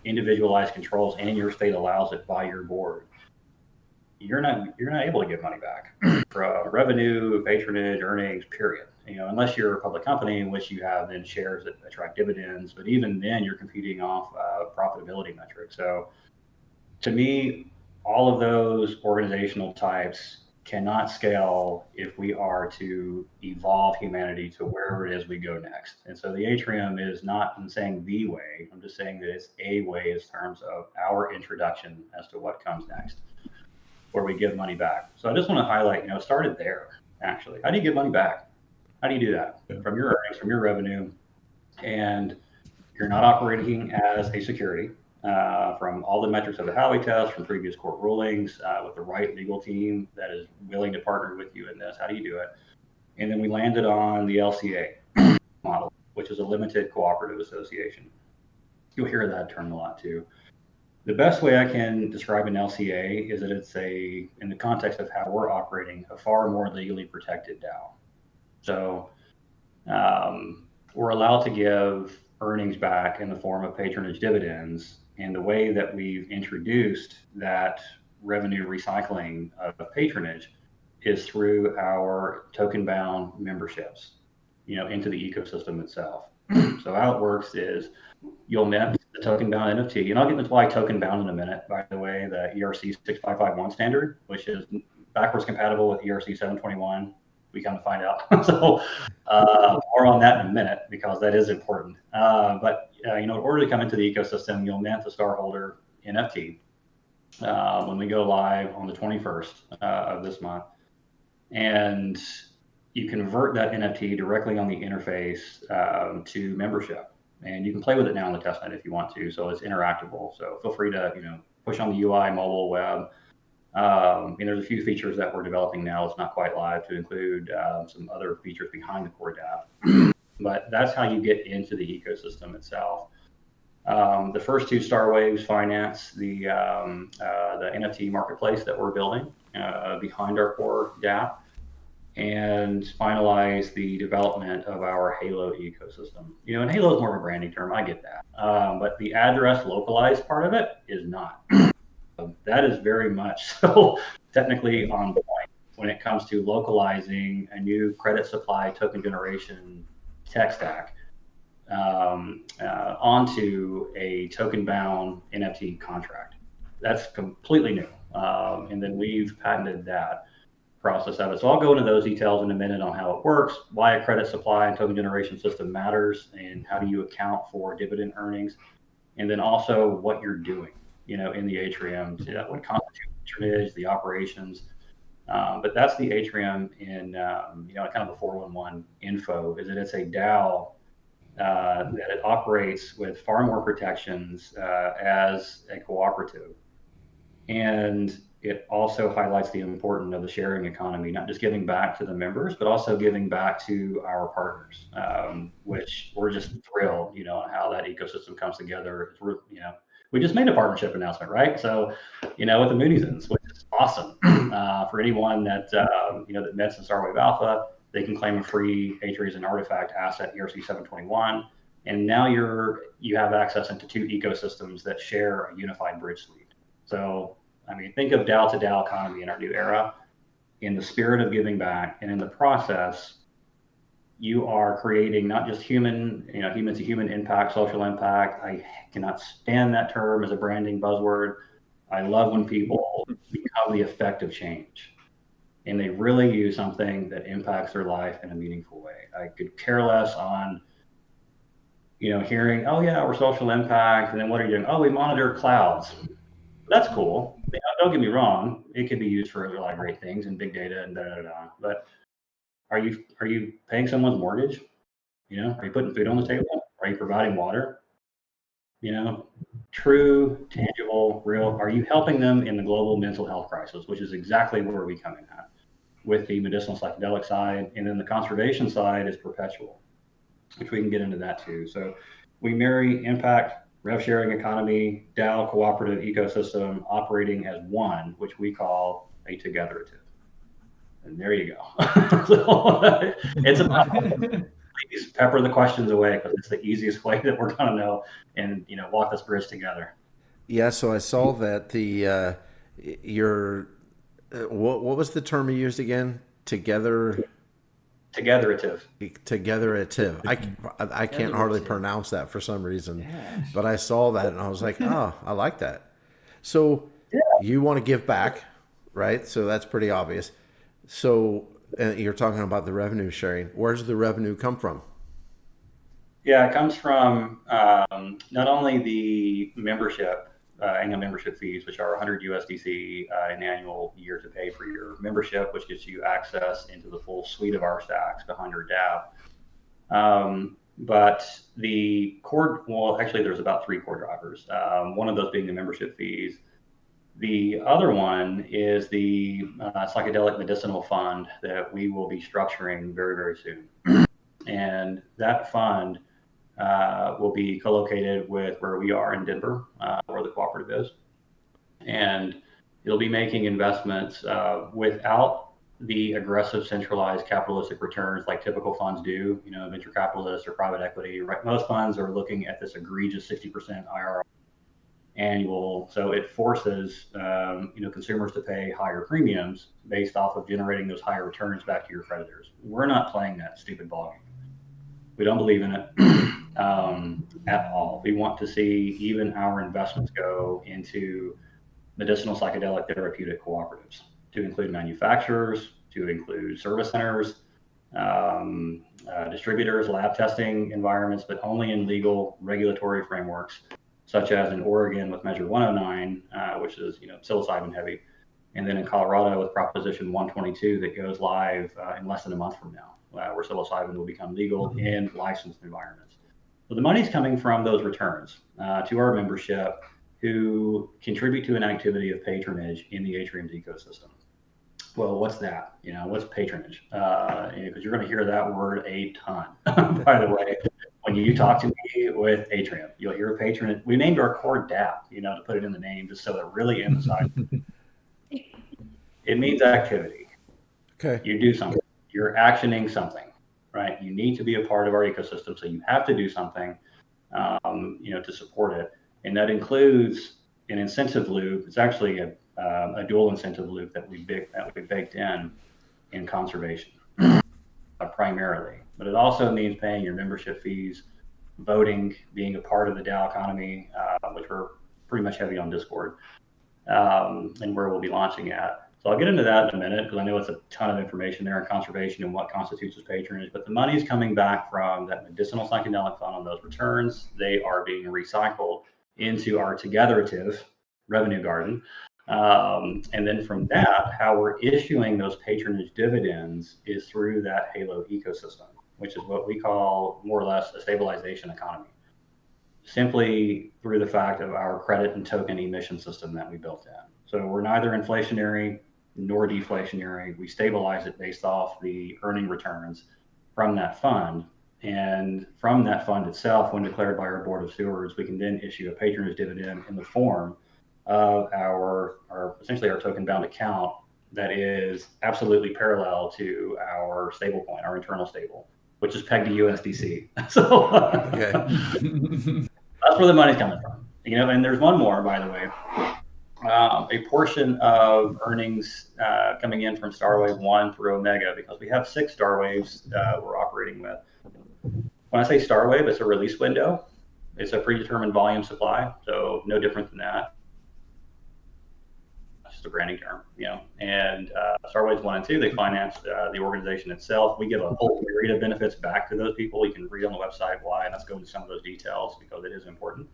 individualized controls and your state allows it by your board, you're not able to get money back for revenue, patronage, earnings, period. Unless you're a public company in which you have then shares that attract dividends, but even then you're competing off profitability metrics. So to me, all of those organizational types cannot scale if we are to evolve humanity to wherever it is we go next. And so the Atrium is not, I'm saying the way, I'm just saying that it's a way in terms of our introduction as to what comes next, where we give money back. So I just want to highlight, it started there, actually. How do you give money back? How do you do that? From your earnings, from your revenue, and you're not operating as a security. From all the metrics of the Howey test, from previous court rulings, with the right legal team that is willing to partner with you in this. How do you do it? And then we landed on the LCA model, which is a limited cooperative association. You'll hear that term a lot too. The best way I can describe an LCA is that it's in the context of how we're operating, a far more legally protected DAO. So we're allowed to give earnings back in the form of patronage dividends. And the way that we've introduced that revenue recycling of patronage is through our token-bound memberships, into the ecosystem itself. So how it works is you'll mint the token-bound NFT, and I'll get into why token-bound in a minute. By the way, the ERC 6551 standard, which is backwards compatible with ERC 721, we come to find out. So more on that in a minute, because that is important. But in order to come into the ecosystem, you'll mint the Starholder NFT when we go live on the 21st of this month. And you convert that NFT directly on the interface to membership. And you can play with it now on the testnet if you want to. So it's interactable. So feel free to push on the UI, mobile, web. And there's a few features that we're developing now. It's not quite live, to include some other features behind the core DApp. but that's how you get into the ecosystem itself. The first two Star Waves finance the NFT marketplace that we're building behind our core DApp, and finalize the development of our Halo ecosystem. And Halo is more of a branding term. I get that, but the address localized part of it is not. That is very much so technically on point when it comes to localizing a new credit supply token generation tech stack onto a token bound NFT contract. That's completely new. And then we've patented that process of it. So I'll go into those details in a minute on how it works, why a credit supply and token generation system matters, and how do you account for dividend earnings, and then also what you're doing, in the Atrium, what constitutes patronage, the operations. But that's the Atrium in, kind of the 411 info, is that it's a DAO that it operates with far more protections as a cooperative. And it also highlights the importance of the sharing economy, not just giving back to the members, but also giving back to our partners, which we're just thrilled, on how that ecosystem comes together. We just made a partnership announcement, right? So, with the Mooniesons, which is awesome. For anyone that, that met in Star Wave Alpha, they can claim a free Atrium artifact asset, ERC 721. And now you have access into two ecosystems that share a unified bridge suite. So, think of DAO to DAO economy in our new era, in the spirit of giving back, and in the process, you are creating not just human to human impact, social impact. I cannot stand that term as a branding buzzword. I love when people become the effect of change, and they really use something that impacts their life in a meaningful way. I could care less on, hearing, oh yeah, we're social impact, and then what are you doing? Oh, we monitor clouds. That's cool. Don't get me wrong; it could be used for a lot of great things and big data and da. But are you paying someone's mortgage? Are you putting food on the table? Are you providing water? True, tangible, real. Are you helping them in the global mental health crisis, which is exactly where we come in at with the medicinal psychedelic side, and then the conservation side is perpetual, which we can get into that too. So we marry impact, rev sharing economy, DAO cooperative ecosystem operating as one, which we call a togetherative. And there you go. So it's about, please pepper the questions away, because it's the easiest way that we're going to know and walk this bridge together. Yeah, so I saw that what was the term you used again? Togetherative. I can't hardly pronounce that for some reason, Yes. but I saw that and I was like, oh, I like that. So you want to give back, right? So that's pretty obvious. So you're talking about the revenue sharing. Where's the revenue come from? Yeah, it comes from not only the membership, annual membership fees, which are 100 USDC an annual year to pay for your membership, which gives you access into the full suite of our stacks behind your DApp. But the core, actually, there's about three core drivers. One of those being the membership fees. The other one is the psychedelic medicinal fund that we will be structuring very, very soon. And that fund will be co-located with where we are in Denver, where the cooperative is. And it'll be making investments without the aggressive centralized capitalistic returns like typical funds do, venture capitalists or private equity. Right? Most funds are looking at this egregious 60% IRR annual. So it forces consumers to pay higher premiums based off of generating those higher returns back to your creditors. We're not playing that stupid ballgame. We don't believe in it at all. We want to see even our investments go into medicinal psychedelic therapeutic cooperatives, to include manufacturers, to include service centers, distributors, lab testing environments, but only in legal regulatory frameworks, such as in Oregon with Measure 109, which is psilocybin heavy, and then in Colorado with Proposition 122 that goes live in less than a month from now, where psilocybin will become legal in licensed environments. So the money's coming from those returns to our membership, who contribute to an activity of patronage in the Atrium's ecosystem. Well, what's that? What's patronage? Because you're going to hear that word a ton. By the way, when you talk to me with Atrium, you'll hear patronage. We named our core DAP, to put it in the name, just so it really emphasizes. It means activity. Okay. You do something. You're actioning something, right? You need to be a part of our ecosystem, so you have to do something, to support it, and that includes an incentive loop. It's actually a dual incentive loop that we baked in conservation primarily, but it also means paying your membership fees, voting, being a part of the DAO economy, which we're pretty much heavy on Discord, and where we'll be launching at. So I'll get into that in a minute because I know it's a ton of information there on conservation and what constitutes as patronage, but the money is coming back from that medicinal psychedelic fund on those returns. They are being recycled into our togetherative revenue garden. And then from that, how we're issuing those patronage dividends is through that Halo ecosystem, which is what we call more or less a stabilization economy, simply through the fact of our credit and token emission system that we built in. So we're neither inflationary nor deflationary. We stabilize it based off the earning returns from that fund. And from that fund itself, when declared by our board of stewards, we can then issue a patronage dividend in the form of our essentially our token bound account that is absolutely parallel to our stable coin, our internal stable, which is pegged to USDC. So that's where the money's coming from. And there's one more, by the way. A portion of earnings coming in from Starwave 1 through Omega, because we have 6 Starwaves we're operating with. When I say Starwave, it's a release window. It's a predetermined volume supply, so no different than that. It's just a branding term, And Starwaves 1 and 2, they finance the organization itself. We give a whole myriad of benefits back to those people. You can read on the website why, and let's go into some of those details because it is important.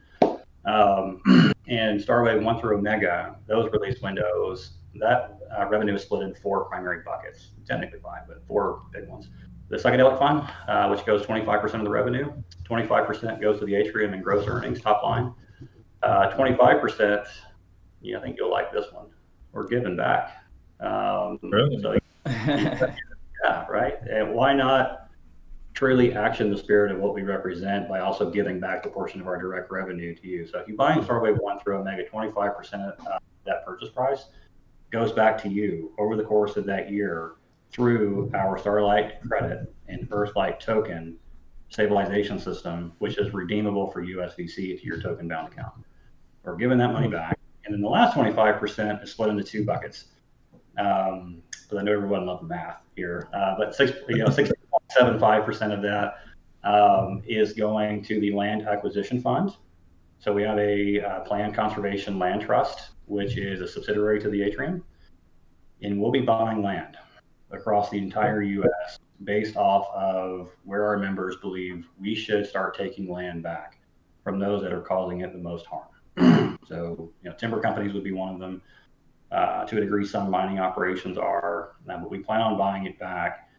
And Starwave 1 through Omega, those release windows, that revenue is split in 4 primary buckets, technically 5, but 4 big ones. The psychedelic fund, which goes 25% of the revenue, 25% goes to the Atrium and gross earnings, top line. 25%, I think you'll like this one, we're giving back. Really? So, yeah, right. And why not truly action the spirit of what we represent by also giving back a portion of our direct revenue to you? So if you buy Starwave 1 through Omega, 25% of that purchase price goes back to you over the course of that year through our Starlight credit and Earthlight token stabilization system, which is redeemable for USDC to your token bound account. We're giving that money back. And then the last 25% is split into 2 buckets. Because I know everyone loves math here, but 6.75% of that is going to the land acquisition fund. So we have a planned conservation land trust, which is a subsidiary to the Atrium, and we'll be buying land across the entire U.S. based off of where our members believe we should start taking land back from those that are causing it the most harm. So, timber companies would be one of them. To a degree, some mining operations are, but we plan on buying it back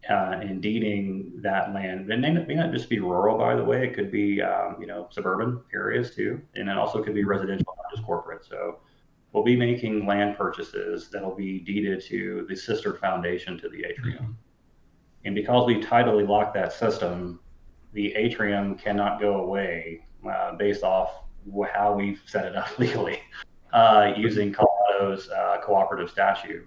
and deeding that land. It may not just be rural, by the way. It could be, suburban areas too, and it also could be residential, not just corporate. So we'll be making land purchases that'll be deeded to the sister foundation to the Atrium. And because we tidally locked that system, the Atrium cannot go away based off how we've set it up legally. Using Colorado's cooperative statute,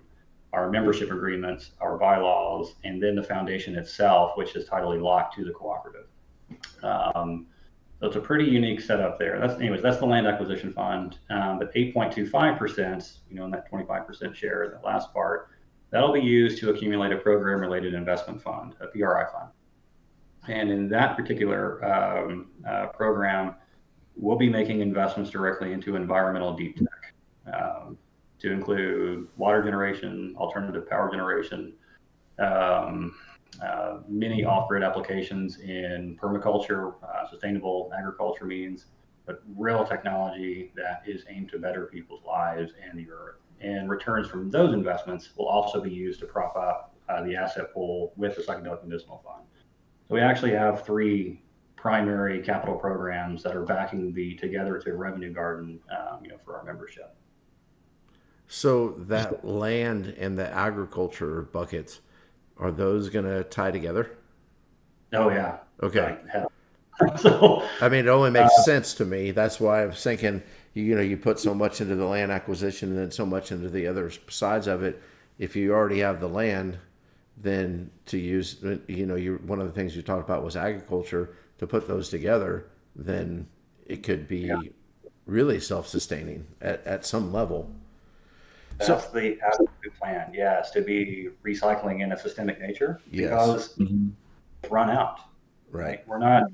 our membership agreements, our bylaws, and then the foundation itself, which is tidally locked to the cooperative. So it's a pretty unique setup there. That's the land acquisition fund. But 8.25%, in that 25% share, that last part, that'll be used to accumulate a program-related investment fund, a PRI fund. And in that particular program, we'll be making investments directly into environmental deep tech, to include water generation, alternative power generation, many off-grid applications in permaculture, sustainable agriculture means, but real technology that is aimed to better people's lives and the earth. And returns from those investments will also be used to prop up the asset pool with the psychedelic medicinal fund. So we actually have 3 primary capital programs that are backing the Together to Revenue Garden, for our membership. So that land and the agriculture buckets, are those going to tie together? Oh yeah. Okay. So I mean, it only makes sense to me. That's why I was thinking, you put so much into the land acquisition and then so much into the other sides of it. If you already have the land, then to use, one of the things you talked about was agriculture. To put those together, then it could be really self-sustaining at some level. that's the absolute plan. Yes, to be recycling in a systemic nature Yes. because Mhm. it's run out. Right. We're not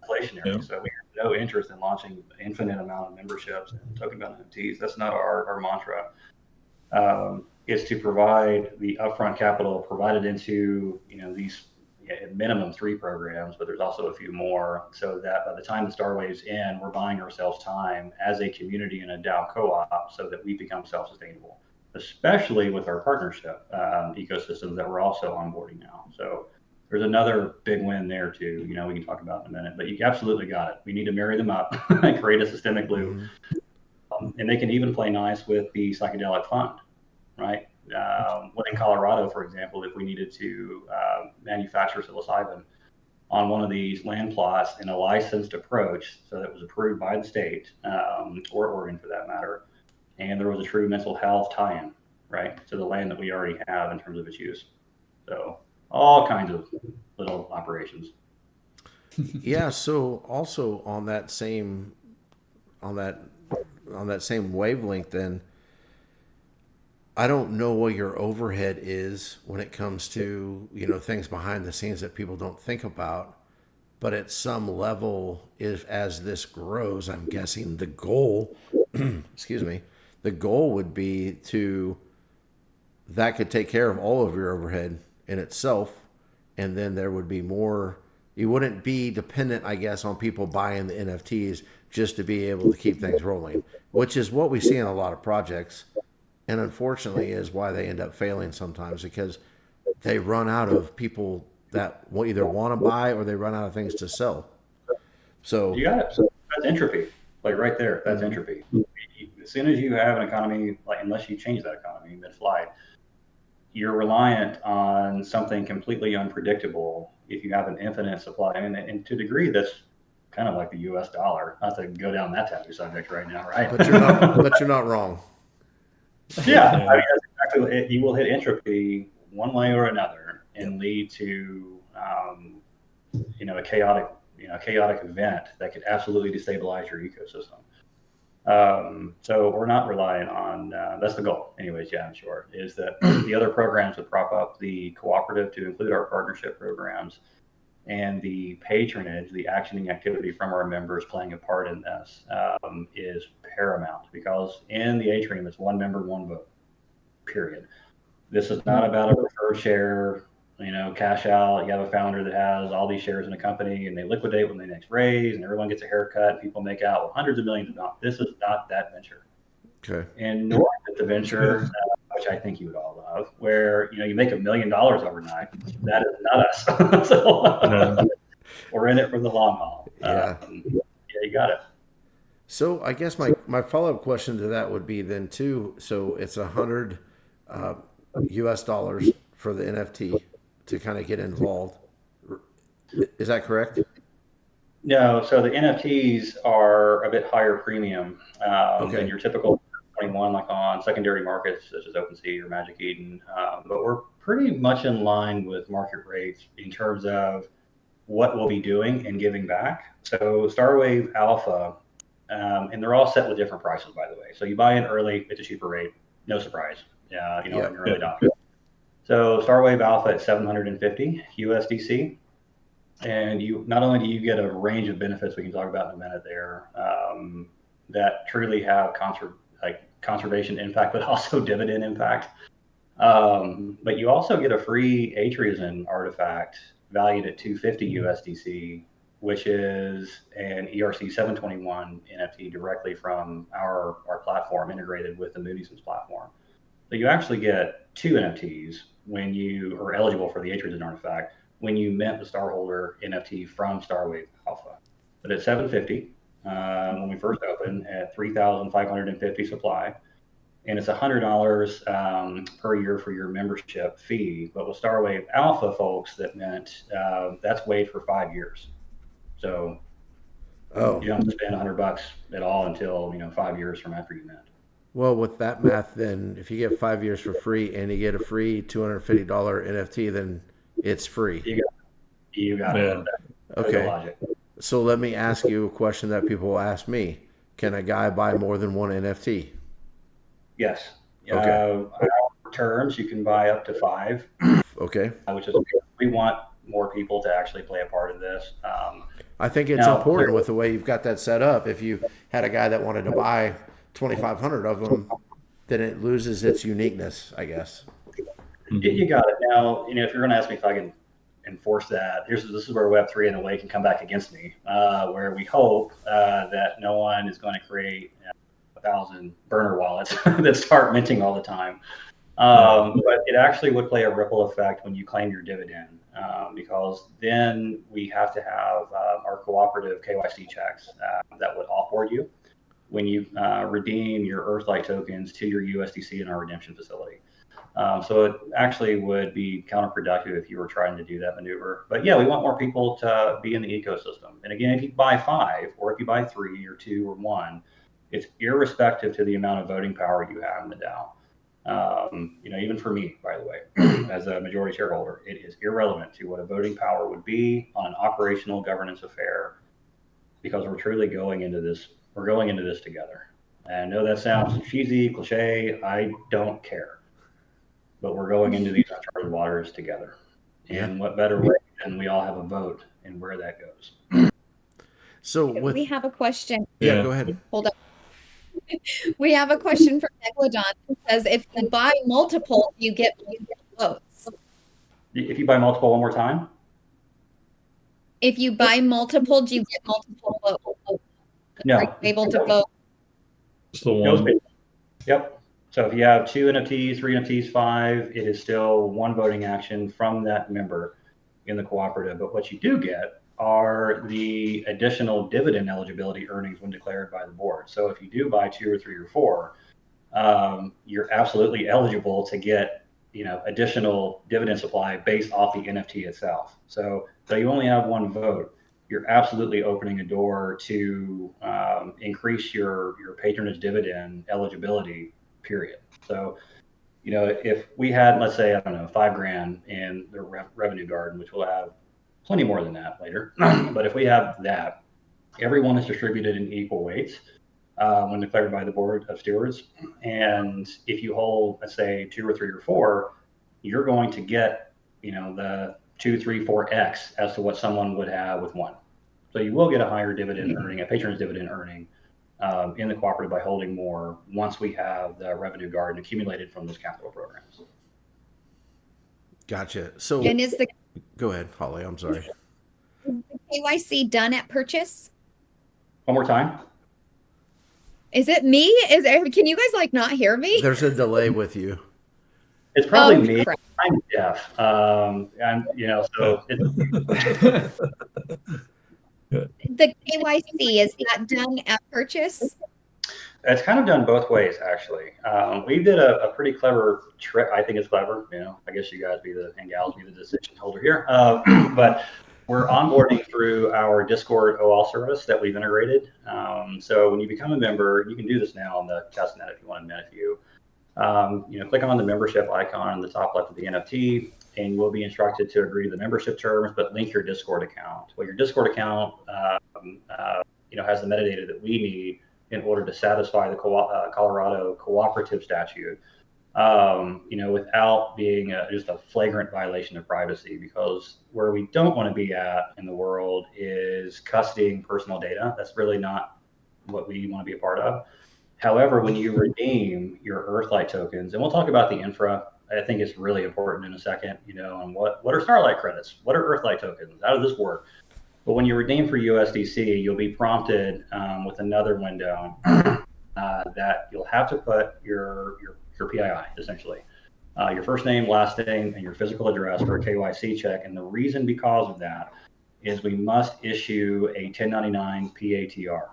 inflationary, Yeah. so we have no interest in launching an infinite amount of memberships and talking about NFTs. That's not our mantra. Is to provide the upfront capital provided into these at minimum 3 programs, but there's also a few more, so that by the time the Star Wave's in, we're buying ourselves time as a community in a DAO co-op so that we become self-sustainable, especially with our partnership ecosystems that we're also onboarding now. So there's another big win there too. We can talk about in a minute, but you absolutely got it. We need to marry them up and create a systemic loop. And they can even play nice with the psychedelic fund, right? What in Colorado, for example, if we needed to manufacture psilocybin on one of these land plots in a licensed approach, so that was approved by the state, or Oregon for that matter, and there was a true mental health tie-in, right, to the land that we already have in terms of its use. So all kinds of little operations. Yeah. So also on that same wavelength, then I don't know what your overhead is when it comes to things behind the scenes that people don't think about. But at some level, if as this grows, I'm guessing the goal, excuse me, the goal would be that could take care of all of your overhead in itself, and then there would be more. You wouldn't be dependent, I guess, on people buying the NFTs just to be able to keep things rolling, which is what we see in a lot of projects, and unfortunately is why they end up failing sometimes, because they run out of people that will either want to buy or they run out of things to sell. So You got it. So that's entropy, like right there. That's entropy. As soon as you have an economy, like unless you change that economy mid-flight, you're reliant on something completely unpredictable. If you have an infinite supply, and to a degree, that's kind of like the U.S. dollar. Not to go down that taboo subject right now, right? but you're not wrong. Yeah, I mean, that's exactly it. You will hit entropy one way or another and lead to a chaotic event that could absolutely destabilize your ecosystem. So we're not relying on that's the goal, anyways. Yeah, in short, is that the other programs would prop up the cooperative to include our partnership programs, and the patronage, the actioning activity from our members playing a part in this is paramount, because in the Atrium, it's one member, one vote, period. This is not about a preferred share, cash out. You have a founder that has all these shares in a company and they liquidate when they next raise and everyone gets a haircut and people make out with hundreds of millions of dollars. This is not that venture. Okay. And nor is it the venture, which I think you would all love, where you make $1 million overnight. That is not us. So we're in it for the long haul. Yeah. Yeah, you got it. So I guess my follow-up question to that would be then too. So it's $100 US dollars for the NFT to kind of get involved. Is that correct? No, so the NFTs are a bit higher premium Okay. than your typical 21, like on secondary markets such as OpenSea or Magic Eden. But we're pretty much in line with market rates in terms of what we'll be doing and giving back. So Starwave Alpha, and they're all set with different prices, by the way. So you buy in early, it's a cheaper rate, no surprise. Yeah, in your early adopter. So Starwave Alpha at 750 USDC. And you not only do you get a range of benefits we can talk about in a minute there that truly have conservation impact, but also dividend impact. But you also get a free Atrium artifact valued at 250 USDC, which is an ERC 721 NFT directly from our platform integrated with the Moody's platform. So you actually get 2 NFTs when you are eligible for the Atrium artifact when you mint the Starholder NFT from Starwave Alpha. But at 750, when we first opened, at 3,550 supply, and it's $100 per year for your membership fee. But with Starwave Alpha, folks, that meant that's waived for 5 years. So you don't have to spend $100 at all until 5 years from after you mint. Well, with that math, then if you get 5 years for free and you get a free $250 NFT, then it's free. You got it. Okay. Logic. So let me ask you a question that people ask me: can a guy buy more than one NFT? Yes. Okay. Terms, you can buy up to 5. Okay. Which is, we want more people to actually play a part of this. I think it's important with the way you've got that set up. If you had a guy that wanted to buy 2,500 of them, then it loses its uniqueness, I guess. You got it. Now, if you're going to ask me if I can enforce that, this is where Web3 in a way can come back against me, where we hope that no one is going to create 1,000 burner wallets that start minting all the time. But it actually would play a ripple effect when you claim your dividend, because then we have to have our cooperative KYC checks that would offboard you when you redeem your Earthlight tokens to your USDC in our redemption facility. So it actually would be counterproductive if you were trying to do that maneuver. But yeah, we want more people to be in the ecosystem. And again, if you buy 5, or if you buy 3 or 2 or 1, it's irrespective to the amount of voting power you have in the DAO. Even for me, by the way, as a majority shareholder, it is irrelevant to what a voting power would be on an operational governance affair, because we're truly going into this. We're going into this together. And I know that sounds cheesy, cliche. I don't care. But we're going into these uncharted waters together. And what better way than we all have a vote in where that goes. So we have a question. Yeah, go ahead. Hold on. We have a question from Megalodon that says, if you buy multiple, you get votes. If you buy multiple one more time? If you buy multiple, do you get multiple votes? No. Are you able to vote? Just the one. Yep. So if you have 2 NFTs, 3 NFTs, 5, it is still one voting action from that member in the cooperative. But what you do get are the additional dividend eligibility earnings when declared by the board. So if you do buy 2 or 3 or 4, you're absolutely eligible to get additional dividend supply based off the NFT itself. So you only have one vote, you're absolutely opening a door to increase your patronage dividend eligibility, period. So if we had, let's say, I don't know, $5,000 in the revenue garden, which we'll have plenty more than that later. But if we have that, everyone is distributed in equal weights when declared by the board of stewards. And if you hold, let's say, 2 or 3 or 4, you're going to get, the 2, 3, 4x as to what someone would have with 1. So you will get a higher dividend earning, a patronage dividend earning in the cooperative by holding more once we have the revenue garden accumulated from those capital programs. Gotcha. So, and is the go ahead, Holly. I'm sorry. Is the KYC done at purchase? One more time. Is it me? Can you guys not hear me? There's a delay with you. It's probably me. Crap. I'm deaf. So it's The KYC, is that done at purchase? It's kind of done both ways, actually. We did a pretty clever trick. I think it's clever. I guess you guys and gals be the decision holder here. But we're onboarding through our Discord OL service that we've integrated. So when you become a member, you can do this now on the testnet if you want to mint a few. Click on the membership icon on the top left of the NFT, and you will be instructed to agree to the membership terms, but link your Discord account. Well, your Discord account, has the metadata that we need in order to satisfy the Colorado cooperative statute, without being just a flagrant violation of privacy, because where we don't want to be at in the world is custodying personal data. That's really not what we want to be a part of. However, when you redeem your Earthlight tokens, and we'll talk about the infra, I think it's really important in a second, and what are Starlight credits? What are Earthlight tokens? How does this work? But when you redeem for USDC, you'll be prompted with another window that you'll have to put your PII, essentially. Your first name, last name, and your physical address for a KYC check. And the reason because of that is we must issue a 1099 PATR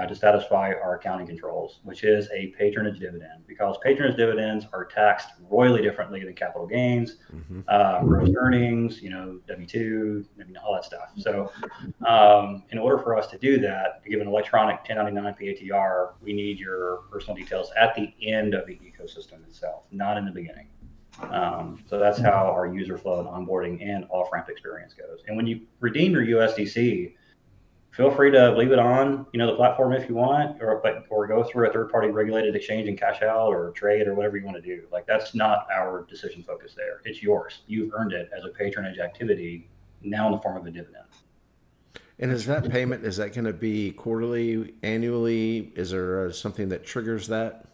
to satisfy our accounting controls, which is a patronage dividend, because patronage dividends are taxed royally differently than capital gains, gross earnings, W-2, all that stuff. So in order for us to do that, to give an electronic 1099 PATR, we need your personal details at the end of the ecosystem itself, not in the beginning. So that's how our user flow and onboarding and off-ramp experience goes. And when you redeem your USDC, feel free to leave it on, the platform if you want, or go through a third-party regulated exchange and cash out or trade or whatever you want to do. Like, that's not our decision focus there. It's yours. You've earned it as a patronage activity, now in the form of a dividend. And is that payment, is that going to be quarterly, annually? Is there something that triggers that?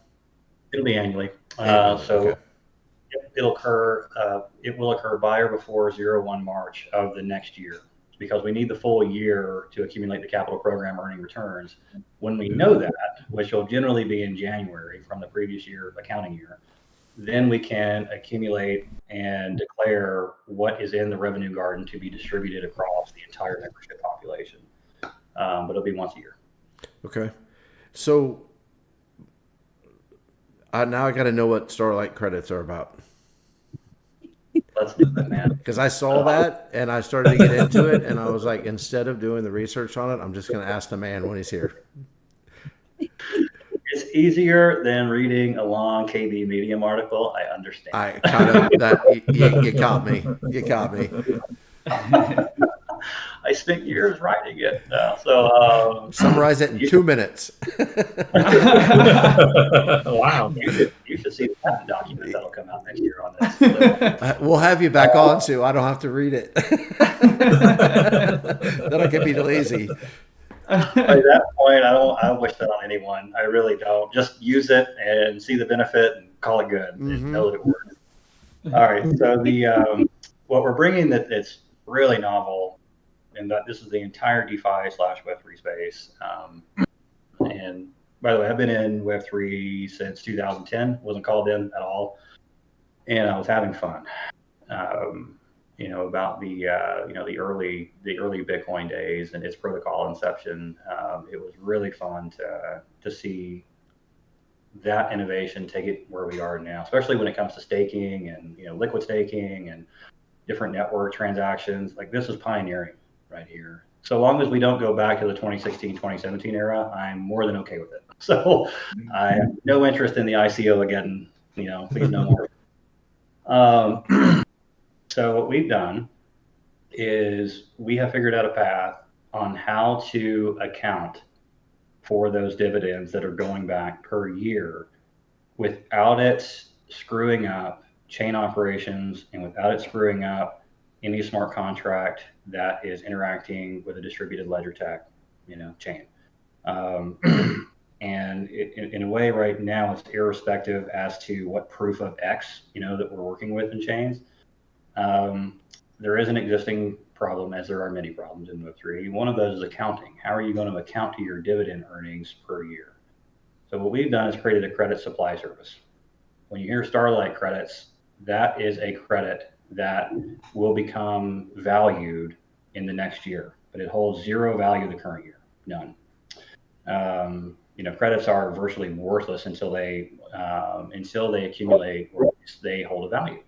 It'll be annually. Okay. It will occur by or before 01 March of the next year, because we need the full year to accumulate the capital program earning returns. When we know that, which will generally be in January from the previous year accounting year, then we can accumulate and declare what is in the revenue garden to be distributed across the entire membership population. But it'll be once a year. Okay. So now I got to know what Starlight credits are about. Let's do that, man. Because I saw that and I started to get into it, and I was like, instead of doing the research on it, I'm just going to ask the man when he's here. It's easier than reading a long KB Medium article. I understand. I kind of that you caught me. You caught me. I spent years writing it. So summarize it in 2 minutes. Wow. You should see the patent document that'll come out next year on this. So, We'll have you back on, so I don't have to read it. Then I can be lazy. At that point, I don't wish that on anyone. I really don't. Just use it and see the benefit and call it good. And know that it works. All right. So what we're bringing that's really novel, and that this is the entire DeFi/Web3 space. And by the way, I've been in Web3 since 2010. Wasn't called in at all, and I was having fun. About the early Bitcoin days and its protocol inception. It was really fun to see that innovation take it where we are now, especially when it comes to staking and liquid staking and different network transactions. Like, this is pioneering right here. So long as we don't go back to the 2016, 2017 era, I'm more than okay with it. So I have no interest in the ICO again. Please no more. So what we've done is we have figured out a path on how to account for those dividends that are going back per year without it screwing up chain operations and without it screwing up any smart contract that is interacting with a distributed ledger tech, chain. And in a way right now, it's irrespective as to what proof of X, that we're working with in chains. There is an existing problem, as there are many problems in Web3. One of those is accounting. How are you going to account to your dividend earnings per year? So what we've done is created a credit supply service. When you hear Starlight credits, that is a credit that will become valued in the next year, but it holds zero value the current year, none. Credits are virtually worthless until they accumulate or they hold a value.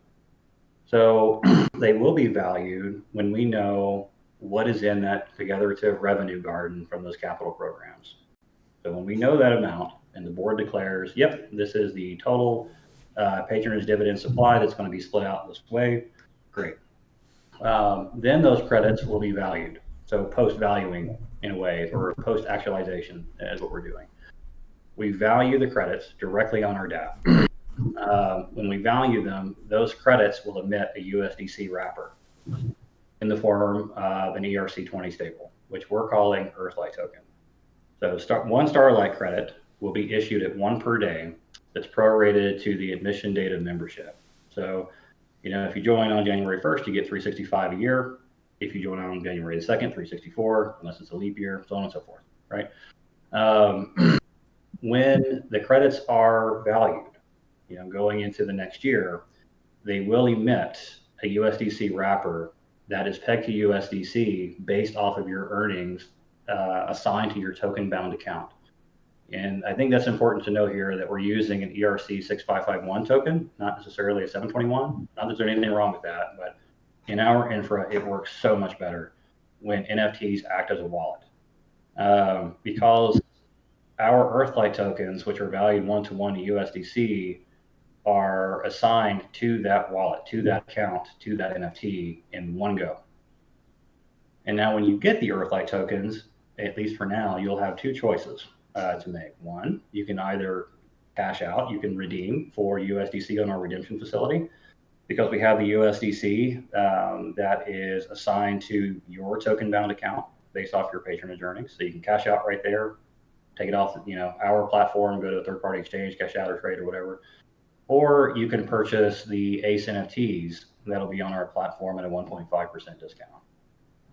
So they will be valued when we know what is in that figurative revenue garden from those capital programs. So when we know that amount and the board declares, yep, this is the total patronage dividend supply that's going to be split out this way, great. Then those credits will be valued. So post-valuing in a way, or post-actualization is what we're doing. We value the credits directly on our DApp. When we value them, those credits will emit a USDC wrapper in the form of an ERC20 stable, which we're calling Earthlight token. So one Starlight credit will be issued at 1 per day that's prorated to the admission date of membership. So, if you join on January 1st, you get 365 a year. If you join on January 2nd, 364, unless it's a leap year, so on and so forth, right? When the credits are valued, going into the next year, they will emit a USDC wrapper that is pegged to USDC based off of your earnings assigned to your token bound account. And I think that's important to know here that we're using an ERC 6551 token, not necessarily a 721. Not that there's anything wrong with that, but in our infra, it works so much better when NFTs act as a wallet. Because our Earthlight tokens, which are valued 1-to-1 to USDC, are assigned to that wallet, to that account, to that NFT in one go. And now when you get the Earthlight tokens, at least for now, you'll have two choices to make. One, you can either cash out, you can redeem for USDC on our redemption facility, because we have the USDC that is assigned to your token bound account based off your patronage earnings. So you can cash out right there, take it off, our platform, go to a third party exchange, cash out or trade or whatever. Or you can purchase the ACE NFTs that'll be on our platform at a 1.5% discount.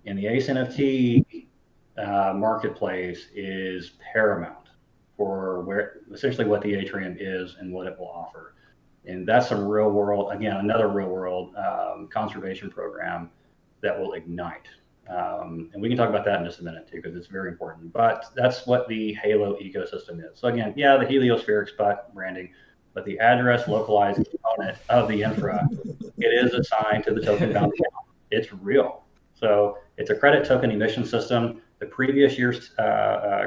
And the ACE NFT marketplace is paramount for essentially what the Atrium is and what it will offer. And that's some real world, again, another real world conservation program that will ignite. And we can talk about that in just a minute too, because it's very important. But that's what the Halo ecosystem is. So again, yeah, the heliospheric spot branding, but the address localized component of the infra, it is assigned to the token bound account. It's real. So it's a credit token emission system. The previous year's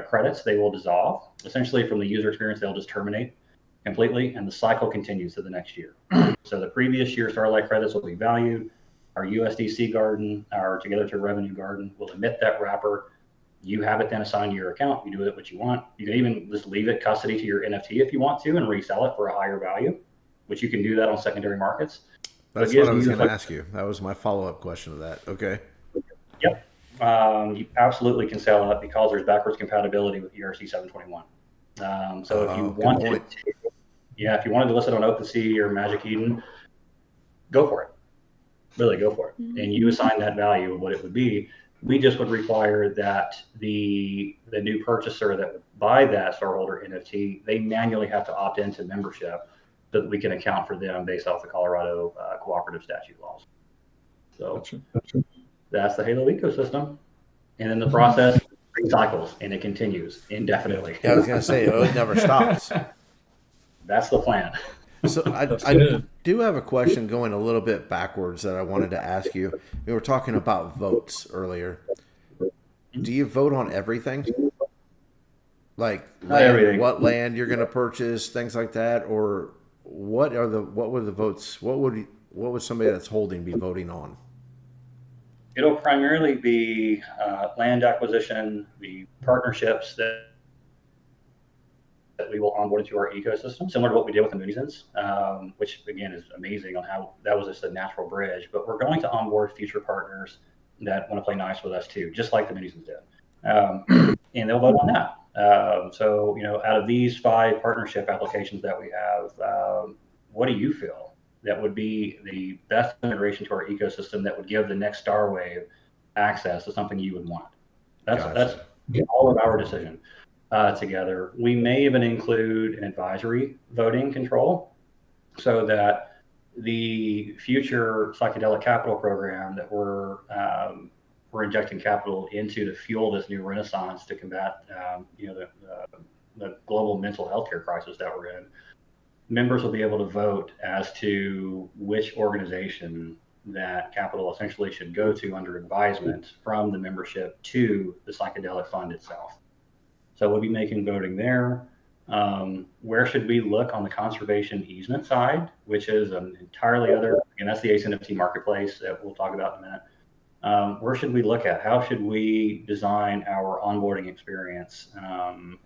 credits, they will dissolve. Essentially from the user experience, they'll just terminate completely, and the cycle continues to the next year. So the previous year's Starlight credits will be valued. Our USDC garden, our Together to Revenue garden, will emit that wrapper. You have it then assigned to your account. You do with it what you want. You can even just leave it custody to your NFT if you want to and resell it for a higher value, which you can do that on secondary markets. That's what I was going to ask you. That was my follow-up question to that. Okay. Yep. You absolutely can sell it because there's backwards compatibility with ERC 721. So if you wanted to, if you wanted to list it on OpenSea or Magic Eden, go for it. Really go for it. Mm-hmm. And you assign that value of what it would be. We just would require that the new purchaser that would buy that Starholder NFT, they manually have to opt into membership so that we can account for them based off the Colorado cooperative statute laws. So that's the Halo ecosystem. And then the process recycles and it continues indefinitely. Yeah, I was going to say, it never stops. That's the plan. So I do have a question going a little bit backwards that I wanted to ask you. We were talking about votes earlier. Do you vote on everything? Like everything. What land you're going to purchase, things like that, or what were the votes? What would somebody that's holding be voting on? It'll primarily be land acquisition, the partnerships that we will onboard into our ecosystem, similar to what we did with the Mooniesons, which again is amazing on how that was just a natural bridge. But we're going to onboard future partners that want to play nice with us too, just like the Mooniesons did, and they'll vote on that. So out of these 5 partnership applications that we have, what do you feel that would be the best integration to our ecosystem that would give the next star wave access to something you would want? That's all of our decision. Together. We may even include an advisory voting control so that the future psychedelic capital program that we're injecting capital into to fuel this new renaissance to combat the global mental health care crisis that we're in, members will be able to vote as to which organization that capital essentially should go to under advisement from the membership to the psychedelic fund itself. So we'll be making voting there. Where should we look on the conservation easement side, which is an entirely other, and that's the ACE NFT marketplace that we'll talk about in a minute. Where should we look at? How should we design our onboarding experience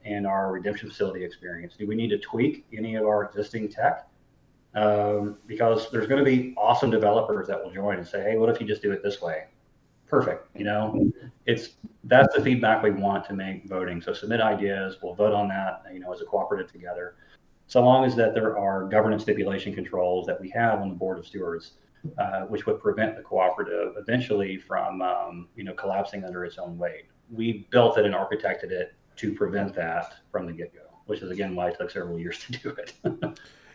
and our redemption facility experience? Do we need to tweak any of our existing tech? Because there's going to be awesome developers that will join and say, hey, what if you just do it this way? Perfect. That's the feedback we want to make voting. So submit ideas. We'll vote on that, as a cooperative together. So long as that there are governance stipulation controls that we have on the board of stewards, which would prevent the cooperative eventually from, collapsing under its own weight. We built it and architected it to prevent that from the get-go, which is again why it took several years to do it.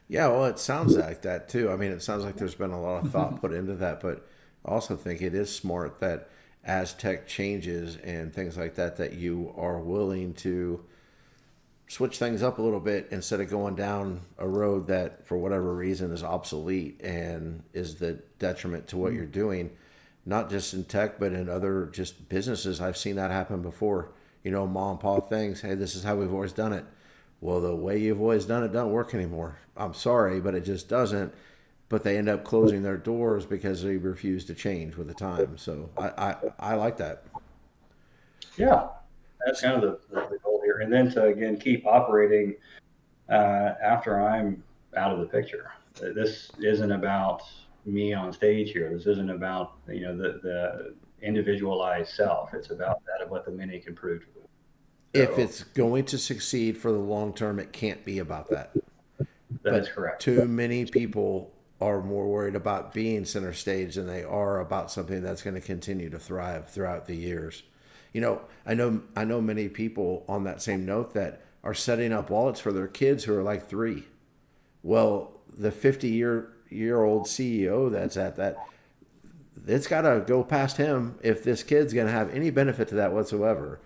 Yeah, well, it sounds like that too. I mean, it sounds like there's been a lot of thought put into that, but I also think it is smart that as tech changes and things like that, that you are willing to switch things up a little bit instead of going down a road that for whatever reason is obsolete and is the detriment to what you're doing, not just in tech, but in other just businesses. I've seen that happen before. You know, mom and pop things. Hey, this is how we've always done it. Well, the way you've always done it doesn't work anymore. I'm sorry, but it just doesn't. But they end up closing their doors because they refuse to change with the time. So I like that. Yeah, that's kind of the goal here. And then to, again, keep operating after I'm out of the picture. This isn't about me on stage here. This isn't about, the individualized self. It's about that of what the many can prove to them. If it's going to succeed for the long term, it can't be about that. That is correct. Too many people are more worried about being center stage than they are about something that's going to continue to thrive throughout the years. You know, I know many people on that same note that are setting up wallets for their kids who are like 3. Well, the 50-year-old CEO that's at that, it's got to go past him if this kid's going to have any benefit to that whatsoever.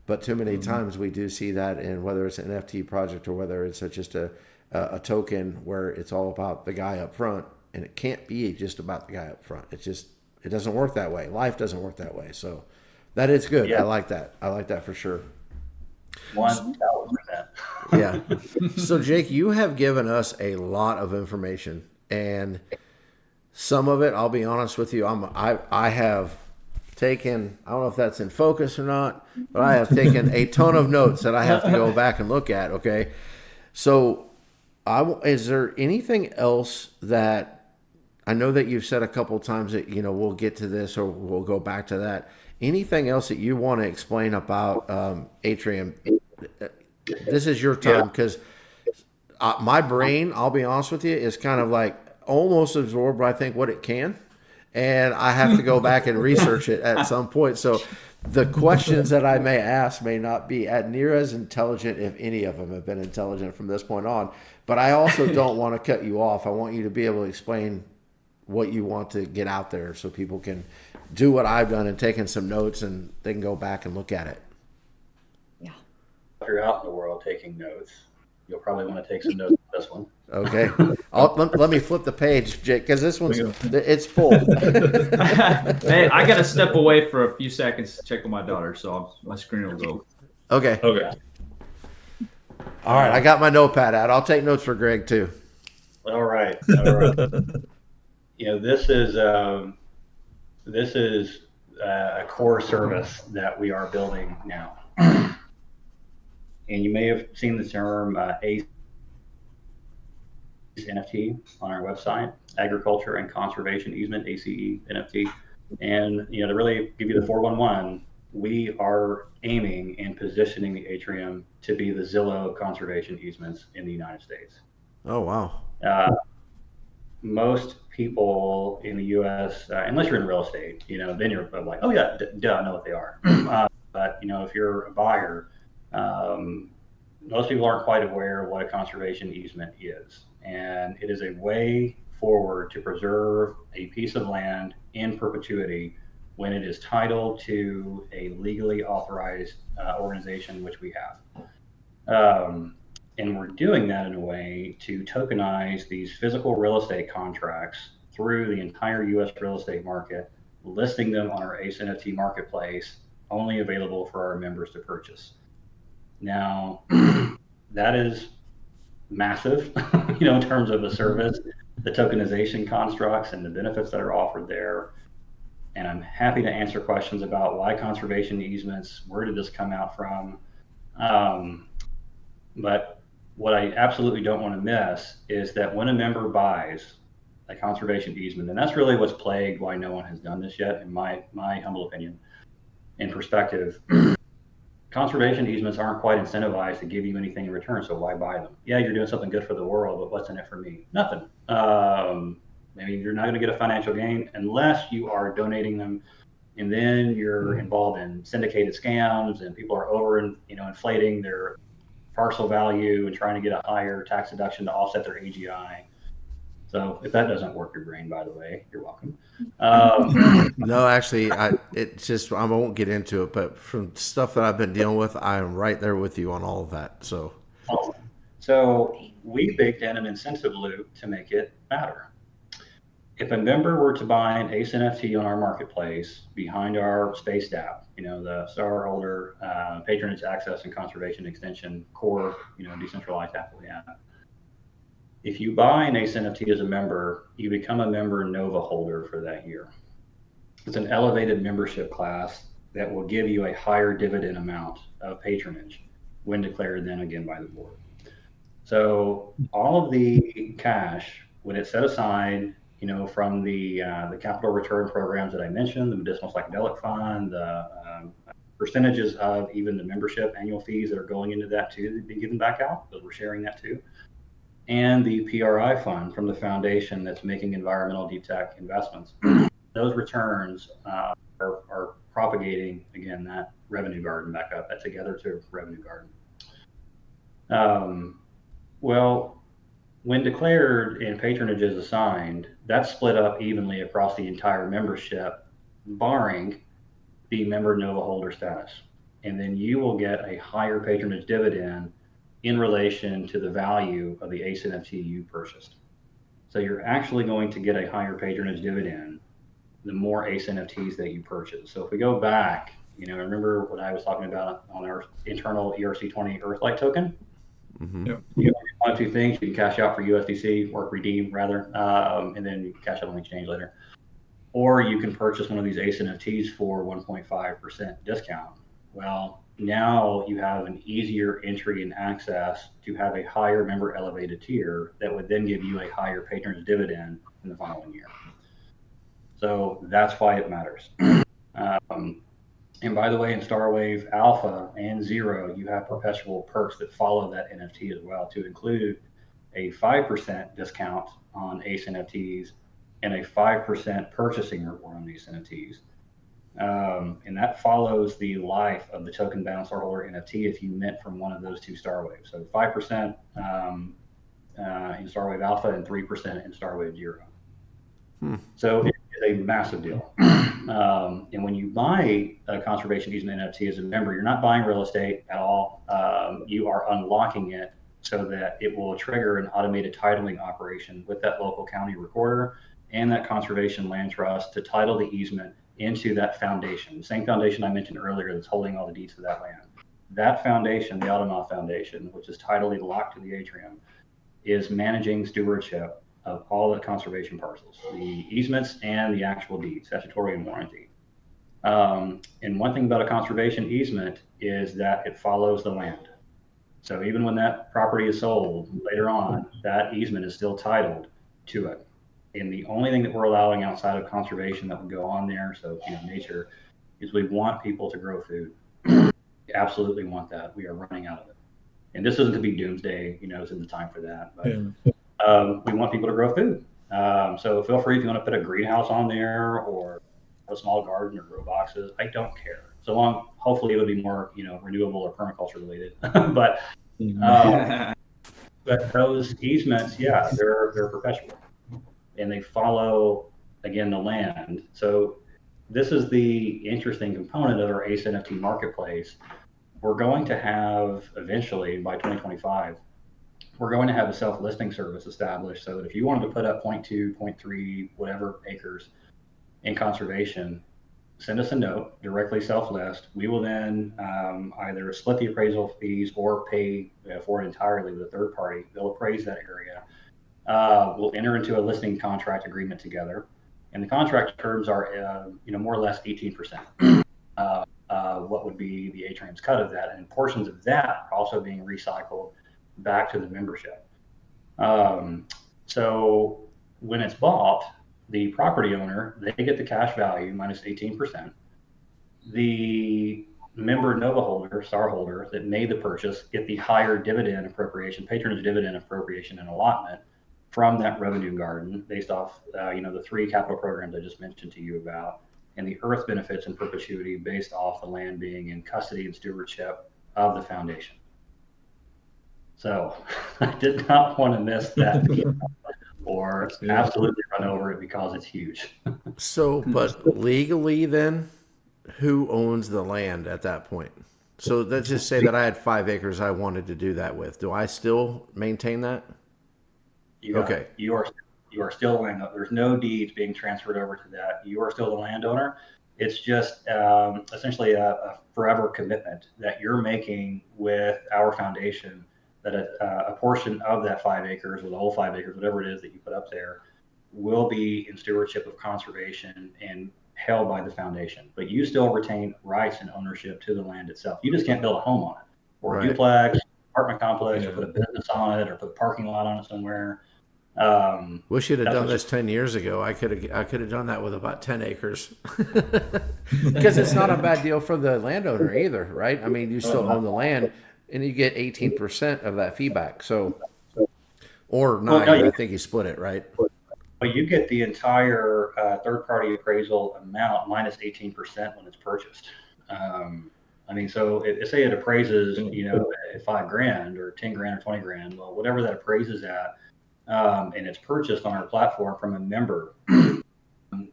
But too many times we do see that in whether it's an NFT project or whether it's just a token where it's all about the guy up front, and it can't be just about the guy up front. It doesn't work that way. Life doesn't work that way. So that is good. Yeah. I like that. I like that for sure. 1,000%. Yeah. So Jake, you have given us a lot of information, and some of it, I'll be honest with you, I have taken, I don't know if that's in focus or not, but I have taken a ton of notes that I have to go back and look at. Okay. So is there anything else that, I know that you've said a couple of times that, we'll get to this or we'll go back to that. Anything else that you want to explain about Atrium? This is your time, because my brain, I'll be honest with you, is kind of like almost absorbed, I think, what it can. And I have to go back and research it at some point. So the questions that I may ask may not be near as intelligent, if any of them have been intelligent from this point on. But I also don't want to cut you off. I want you to be able to explain what you want to get out there so people can do what I've done and taken some notes and they can go back and look at it. Yeah. If you're out in the world taking notes, you'll probably want to take some notes on this one. Okay. Let me flip the page, Jake, because this one's it's full. Man, I got to step away for a few seconds to check on my daughter, so my screen will go. Okay. Okay. All right. I got my notepad out. I'll take notes for Greg too. All right. This is a core service that we are building now. And you may have seen the term ACE NFT on our website, Agriculture and Conservation Easement, ACE NFT. And to really give you the 411, we are aiming and positioning the Atrium to be the Zillow of conservation easements in the United States. Oh, wow. Most people in the U.S., unless you're in real estate, then you're like, oh yeah, duh, I know what they are. But if you're a buyer, most people aren't quite aware of what a conservation easement is. And it is a way forward to preserve a piece of land in perpetuity when it is titled to a legally authorized organization, which we have. And we're doing that in a way to tokenize these physical real estate contracts through the entire U.S. real estate market, listing them on our ACE NFT marketplace, only available for our members to purchase. Now, that is massive, in terms of the service, the tokenization constructs and the benefits that are offered there. And I'm happy to answer questions about why conservation easements, where did this come out from? But what I absolutely don't want to miss is that when a member buys a conservation easement, and that's really what's plagued why no one has done this yet, in my humble opinion and perspective, conservation easements aren't quite incentivized to give you anything in return, so why buy them? Yeah, you're doing something good for the world, but what's in it for me? Nothing. Maybe you're not going to get a financial gain unless you are donating them, and then you're involved in syndicated scams, and people are inflating their parcel value and trying to get a higher tax deduction to offset their AGI. So if that doesn't work your brain, by the way, you're welcome. No, actually, I won't get into it, but from stuff that I've been dealing with, I am right there with you on all of that. So, so we baked in an incentive loop to make it matter. If a member were to buy an ACE NFT on our marketplace behind our Spaced app, the star holder, patronage access and conservation extension core, decentralized app we have. If you buy an ACE NFT as a member, you become a member Nova holder for that year. It's an elevated membership class that will give you a higher dividend amount of patronage when declared then again by the board. So all of the cash, when it's set aside, from the capital return programs that I mentioned, the medicinal psychedelic fund, the percentages of even the membership annual fees that are going into that too, to be given back out, because we're sharing that too. And the PRI fund from the foundation that's making environmental deep tech investments. Those returns are propagating, again, that revenue garden back up, that together to revenue garden. Well, when declared and patronage is assigned, that's split up evenly across the entire membership, barring the member Nova holder status. And then you will get a higher patronage dividend in relation to the value of the ACE NFT you purchased. So you're actually going to get a higher patronage dividend the more ACE NFTs that you purchase. So if we go back, remember what I was talking about on our internal ERC20 Earthlight token? mm-hmm. Yep. One of two things: you can cash out for USDC or redeem rather, and then you can cash out on the exchange later. Or you can purchase one of these ACE NFTs for 1.5% discount. Well, now you have an easier entry and access to have a higher member elevated tier that would then give you a higher patronage dividend in the following year. So that's why it matters. And by the way, in Starwave Alpha and Zero, you have perpetual perks that follow that NFT as well, to include a 5% discount on ACE NFTs and a 5% purchasing reward on these NFTs. And that follows the life of the token bound star holder NFT if you mint from one of those two Starwaves. So 5% in Starwave Alpha and 3% in Starwave Zero. So it's a massive deal. And when you buy a conservation easement NFT as a member, you're not buying real estate at all. You are unlocking it so that it will trigger an automated titling operation with that local county recorder and that conservation land trust to title the easement into that foundation, the same foundation I mentioned earlier that's holding all the deeds to that land. That foundation, the Autonof Foundation, which is tidally locked to the Atrium, is managing stewardship of all the conservation parcels, the easements and the actual deed, statutory and warranty. And one thing about a conservation easement is that it follows the land. So even when that property is sold later on, that easement is still titled to it. And the only thing that we're allowing outside of conservation that would go on there, so nature, is we want people to grow food. We absolutely want that. We are running out of it. And this isn't to be doomsday, isn't the time for that. But we want people to grow food. So feel free if you want to put a greenhouse on there or a small garden or grow boxes. I don't care. So long, hopefully it would be more, renewable or permaculture related. But those easements, yeah, they're perpetual. And they follow, again, the land. So this is the interesting component of our ACE NFT marketplace. We're going to have eventually, by 2025, we're going to have a self-listing service established so that if you wanted to put up 0.2, 0.3, whatever acres in conservation, send us a note, directly self-list. We will then either split the appraisal fees or pay for it entirely with a third party. They'll appraise that area. We'll enter into a listing contract agreement together, and the contract terms are, more or less 18%. What would be the Atrium's cut of that, and portions of that are also being recycled back to the membership. So when it's bought, the property owner, they get the cash value minus 18%. The member Nova holder, star holder that made the purchase, get the higher dividend appropriation, patronage dividend appropriation and allotment from that revenue garden based off, the three capital programs I just mentioned to you about, and the earth benefits in perpetuity based off the land being in custody and stewardship of the foundation. So I did not want to miss that or absolutely run over it because it's huge. So, but legally then, who owns the land at that point? So let's just say that I had 5 acres I wanted to do that with. Do I still maintain that? Okay. You are still a landowner. There's no deeds being transferred over to that. You are still the landowner. It's just essentially a forever commitment that you're making with our foundation that a portion of that 5 acres or the whole 5 acres, whatever it is that you put up there, will be in stewardship of conservation and held by the foundation. But you still retain rights and ownership to the land itself. You just can't build a home on it or a duplex, apartment complex, or put a business on it or put a parking lot on it somewhere. We should have done this 10 years ago. I could have done that with about 10 acres because it's not a bad deal for the landowner either, right? I mean, you still own the land and you get 18% of that fee back. So, or 9, I think you split it, right? But you get the entire third-party appraisal amount minus 18% when it's purchased. I mean, so say it appraises, at $5,000 or $10,000 or $20,000, well, whatever that appraises at, and it's purchased on our platform from a member,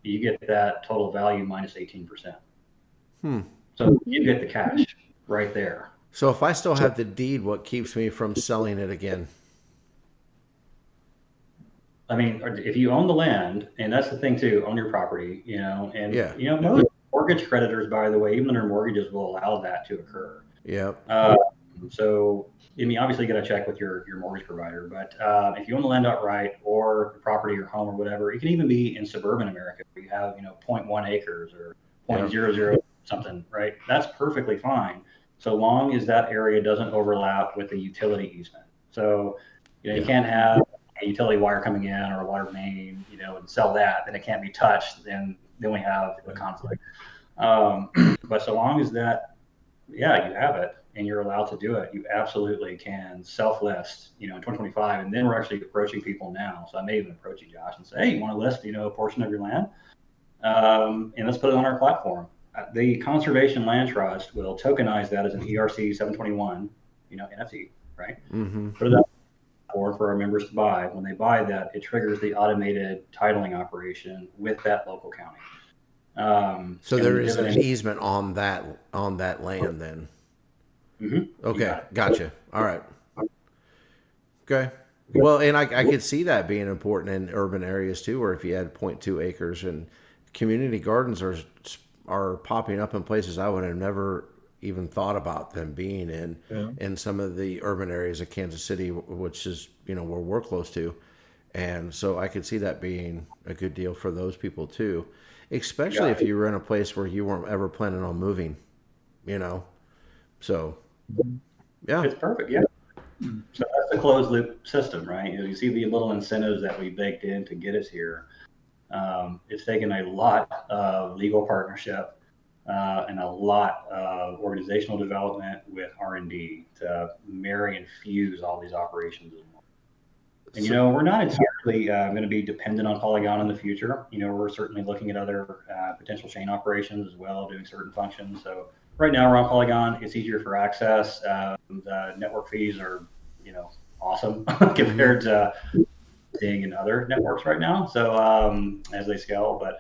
you get that total value minus 18%. So you get the cash right there. So if I still have the deed, what keeps me from selling it again? I mean, if you own the land, and that's the thing too, own your property, most mortgage creditors, by the way, even their mortgages will allow that to occur. Yep. So, I mean, obviously you got to check with your mortgage provider, but if you own the land outright or the property or home or whatever, it can even be in suburban America where you have, 0.1 acres or 0.00 something, right? That's perfectly fine, so long as that area doesn't overlap with the utility easement. So, you can't have a utility wire coming in or a water main, and sell that, then it can't be touched, then we have a conflict. But so long as that, you have it and you're allowed to do it, you absolutely can self-list, in 2025. And then we're actually approaching people now. So I may even approach you, Josh, and say, hey, you want to list, a portion of your land? And let's put it on our platform. The Conservation Land Trust will tokenize that as an ERC 721, NFT, right? Mm-hmm. Put it up for our members to buy. When they buy that, it triggers the automated titling operation with that local county. So there is an easement on that land then. Mm-hmm. Okay, gotcha. All right. Okay. Well, and I could see that being important in urban areas too, where if you had 0.2 acres, and community gardens are popping up in places I would have never even thought about them being in some of the urban areas of Kansas City, which is, where we're close to. And so I could see that being a good deal for those people too, especially if you were in a place where you weren't ever planning on moving, so yeah, it's perfect. Yeah. So that's the closed loop system, right? You see the little incentives that we baked in to get us here. It's taken a lot of legal partnership and a lot of organizational development with R&D to marry and fuse all these operations as well. And, we're not entirely going to be dependent on Polygon in the future. We're certainly looking at other potential chain operations as well, doing certain functions. So right now we're on Polygon. It's easier for access. The network fees are, awesome compared to being in other networks right now. So as they scale, but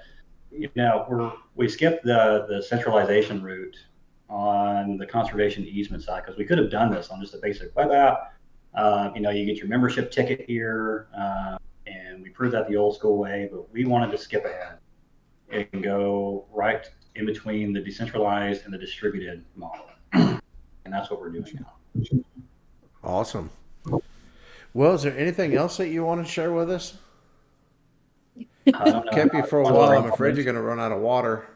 we skipped the centralization route on the conservation easement side because we could have done this on just a basic web app. You get your membership ticket here, and we proved that the old school way, but we wanted to skip ahead and go right in between the decentralized and the distributed model. And that's what we're doing now. Awesome. Well, is there anything else that you want to share with us? Kept you for a while. I'm afraid you're going to run out of water.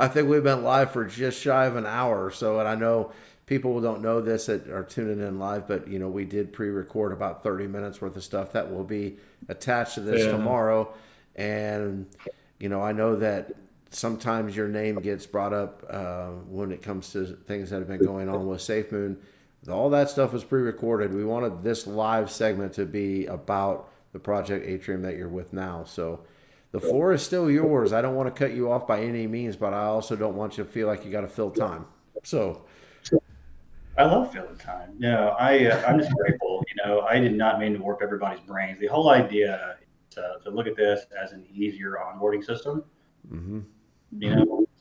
I think we've been live for just shy of an hour or so, and I know people don't know this that are tuning in live, but we did pre-record about 30 minutes worth of stuff that will be attached to this tomorrow. And I know that sometimes your name gets brought up when it comes to things that have been going on with SafeMoon. All that stuff was pre-recorded. We wanted this live segment to be about the project Atrium that you're with now. So the floor is still yours. I don't want to cut you off by any means, but I also don't want you to feel like you got to fill time. So I love fielding time. No, I'm just grateful. I did not mean to warp everybody's brains. The whole idea is to look at this as an easier onboarding system. Mm-hmm.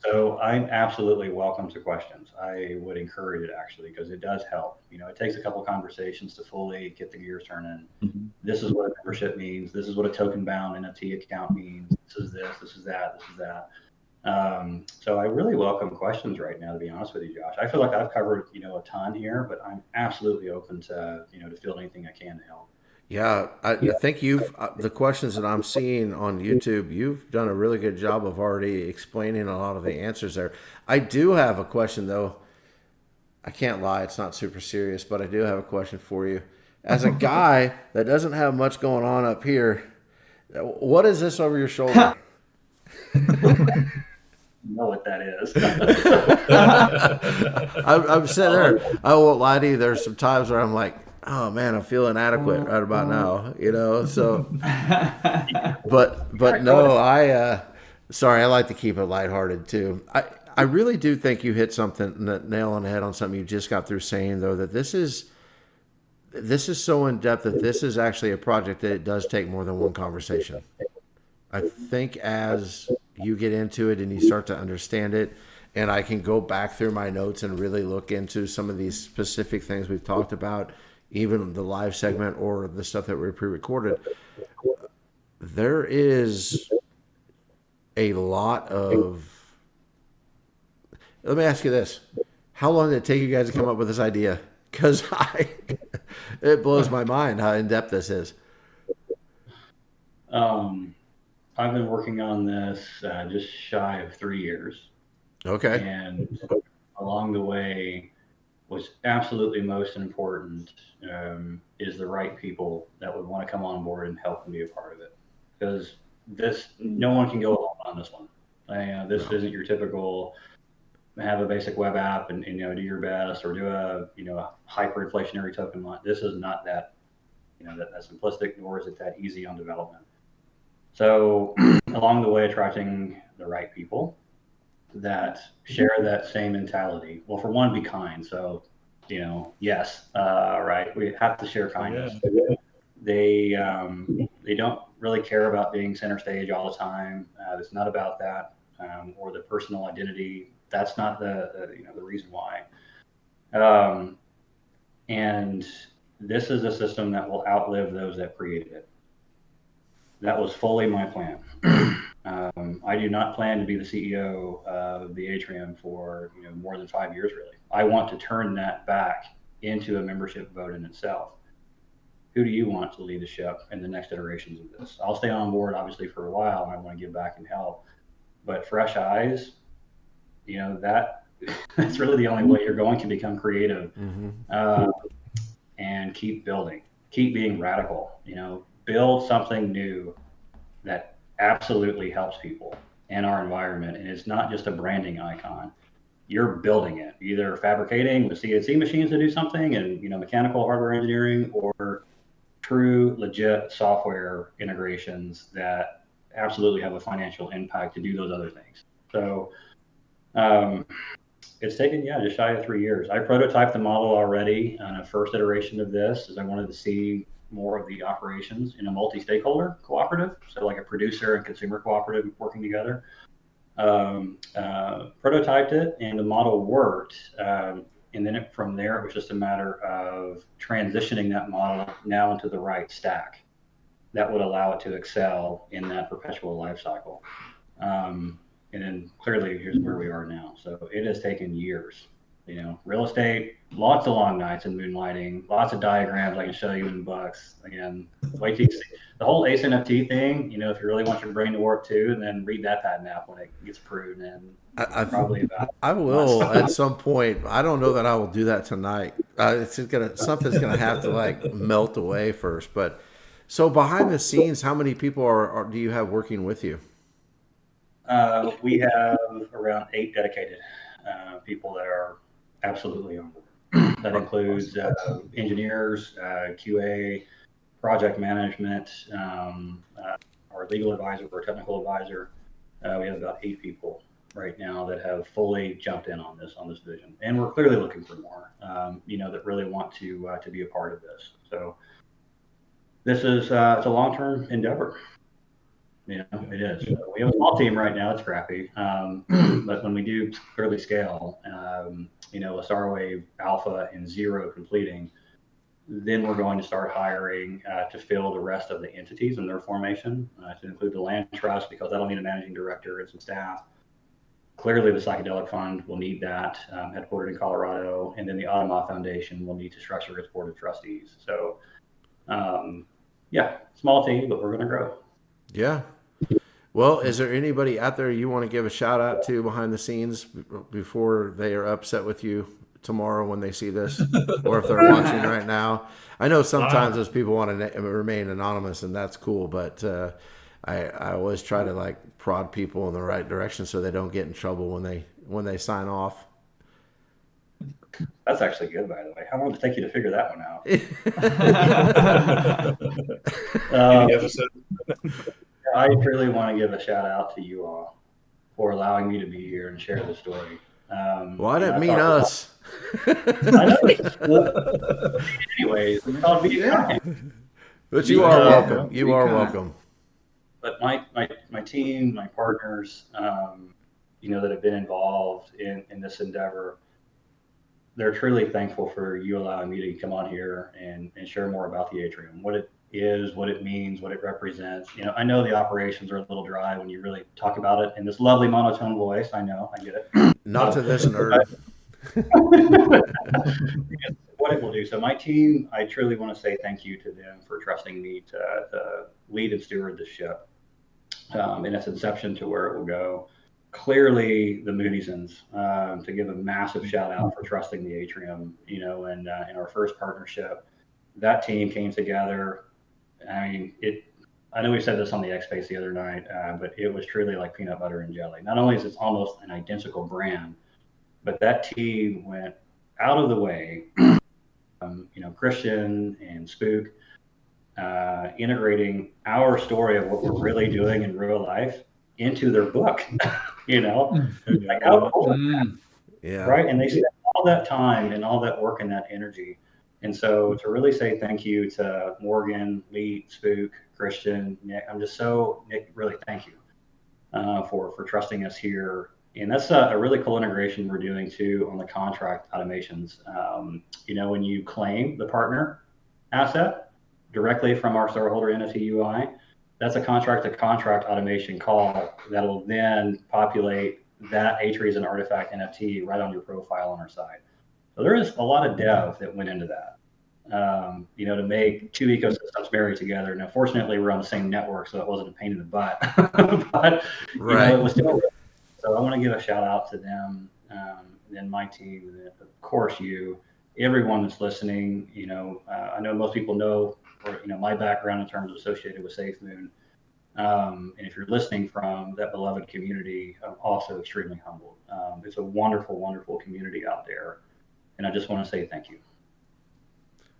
So I'm absolutely welcome to questions. I would encourage it actually because it does help. It takes a couple conversations to fully get the gears turning. Mhm. This is what a membership means. This is what a token bound NFT account means. This is this. This is that. This is that. So I really welcome questions right now, to be honest with you, Josh. I feel like I've covered, a ton here, but I'm absolutely open to field anything I can to help. Yeah, I think you've the questions that I'm seeing on YouTube. You've done a really good job of already explaining a lot of the answers there. I do have a question though. I can't lie; it's not super serious, but I do have a question for you. As a guy that doesn't have much going on up here, what is this over your shoulder? You know what that is. I'm sitting there. I won't lie to you. There's some times where I'm like, oh man, I feel inadequate right about now, So, but no, sorry, I like to keep it lighthearted too. I really do think you hit something, nail on the head on something you just got through saying though, that this is so in depth that this is actually a project that it does take more than one conversation. I think as you get into it and you start to understand it, and I can go back through my notes and really look into some of these specific things we've talked about, even the live segment or the stuff that we pre-recorded, there is a lot of... Let me ask you this. How long did it take you guys to come up with this idea? Because it blows my mind how in-depth this is. I've been working on this just shy of 3 years. Okay. And along the way, what's absolutely most important is the right people that would want to come on board and help and be a part of it. Because no one can go alone on this one. This isn't your typical have a basic web app and do your best or do a hyperinflationary token line. This is not that that simplistic, nor is it that easy on development. So along the way, attracting the right people that share that same mentality. Well, for one, be kind. So, yes, right. We have to share kindness. Yeah. They don't really care about being center stage all the time. It's not about that or the personal identity. That's not the reason why. And this is a system that will outlive those that created it. That was fully my plan. I do not plan to be the CEO of the Atrium for more than 5 years. Really, I want to turn that back into a membership vote in itself. Who do you want to lead the ship in the next iterations of this? I'll stay on board obviously for a while, and I want to give back and help. But fresh eyes, that's really the only way you're going to become creative and keep building, keep being radical. Build something new that absolutely helps people in our environment. And it's not just a branding icon. You're building it, either fabricating with CNC machines to do something and mechanical hardware engineering, or true legit software integrations that absolutely have a financial impact to do those other things. So it's taken just shy of 3 years. I prototyped the model already on a first iteration of this, as I wanted to see more of the operations in a multi-stakeholder cooperative, so like a producer and consumer cooperative working together. Prototyped it, and the model worked. And then from there, it was just a matter of transitioning that model now into the right stack that would allow it to excel in that perpetual life cycle. And then clearly, here's where we are now. So it has taken years. Real estate, lots of long nights and moonlighting, lots of diagrams I can show you in bucks. Again, wait till you see the whole ACE NFT thing. If you really want your brain to work too, and then read that patent app when it gets approved. And I will at some point. I don't know that I will do that tonight. Something's gonna have to like melt away first. But so behind the scenes, how many people do you have working with you? We have around 8 dedicated people that are absolutely on board. That includes engineers, QA, project management, our legal advisor, our technical advisor. We have about 8 people right now that have fully jumped in on this vision, and we're clearly looking for more. That really want to be a part of this. So this is it's a long-term endeavor. It is. So we have a small team right now. It's crappy, but when we do clearly scale, a Star Wave Alpha and Zero completing, then we're going to start hiring to fill the rest of the entities in their formation, to include the land trust, because that'll need a managing director and some staff. Clearly, the Psychedelic Fund will need that, headquartered in Colorado, and then the Automa Foundation will need to structure its board of trustees. So, small team, but we're going to grow. Yeah. Well, is there anybody out there you want to give a shout out to behind the scenes before they are upset with you tomorrow when they see this, or if they're watching right now? I know sometimes those people want to remain anonymous, and that's cool, but I always try to like prod people in the right direction so they don't get in trouble when they sign off. That's actually good, by the way. How long did it take you to figure that one out? Any episode? I really want to give a shout out to you all for allowing me to be here and share this story. Well, I didn't mean us. I know. Anyways, it's called being kind. But you are welcome. You are welcome. But my team, my partners, that have been involved in this endeavor, they're truly thankful for you allowing me to come on here and share more about the Atrium, what it is, what it means, what it represents. I know the operations are a little dry when you really talk about it in this lovely monotone voice. I know, I get it. Not to this nerd. What it will do. So my team, I truly want to say thank you to them for trusting me to lead and steward this ship in its inception to where it will go. Clearly, the Moody'sons, to give a massive shout out for trusting the Atrium, and in our first partnership, that team came together. I mean, I know we said this on the X Space the other night, but it was truly like peanut butter and jelly. Not only is it almost an identical brand, but that team went out of the way, Christian and Spook, integrating our story of what we're really doing in real life into their book, like how cool is that? Yeah. Right. And they spent all that time and all that work and that energy. And so to really say thank you to Morgan, Lee, Spook, Christian, Nick, Nick, really thank you for trusting us here. And that's a really cool integration we're doing too on the contract automations. When you claim the partner asset directly from our Starholder NFT UI, that's a contract-to-contract automation call that'll then populate that Atries and Artifact NFT right on your profile on our side. So there is a lot of dev that went into that, to make two ecosystems marry together. Now, fortunately, we're on the same network, so it wasn't a pain in the butt. But right. It was still. So I want to give a shout out to them, and my team, and of course you, everyone that's listening. I know most people know, my background in terms of associated with SafeMoon. And if you're listening from that beloved community, I'm also extremely humbled. It's a wonderful, wonderful community out there. And I just want to say thank you.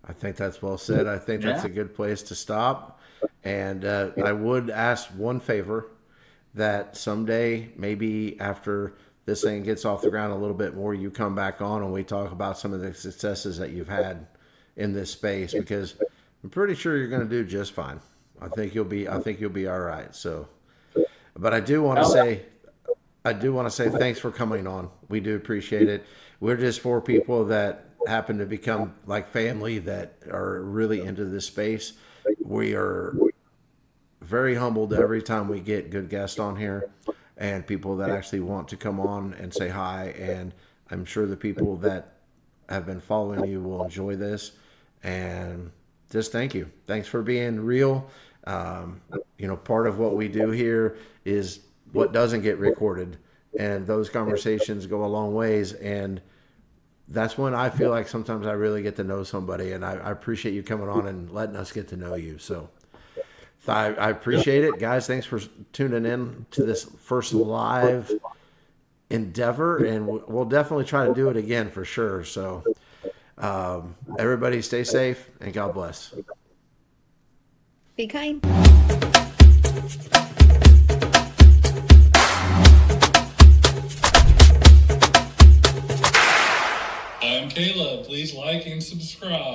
I think that's well said. I think that's a good place to stop. And I would ask one favor, that someday, maybe after this thing gets off the ground a little bit more, you come back on and we talk about some of the successes that you've had in this space, because I'm pretty sure you're going to do just fine. I think you'll be all right. So, but I do want to say thanks for coming on. We do appreciate it. We're just four people that happen to become like family that are really into this space. We are very humbled every time we get good guests on here and people that actually want to come on and say hi. And I'm sure the people that have been following you will enjoy this. And just thank you. Thanks for being real. Part of what we do here is what doesn't get recorded, and those conversations go a long ways. And that's when I feel like sometimes I really get to know somebody, and I appreciate you coming on and letting us get to know you. So I appreciate it, guys. Thanks for tuning in to this first live endeavor, and we'll definitely try to do it again for sure. So everybody stay safe and God bless. Be kind. and subscribe.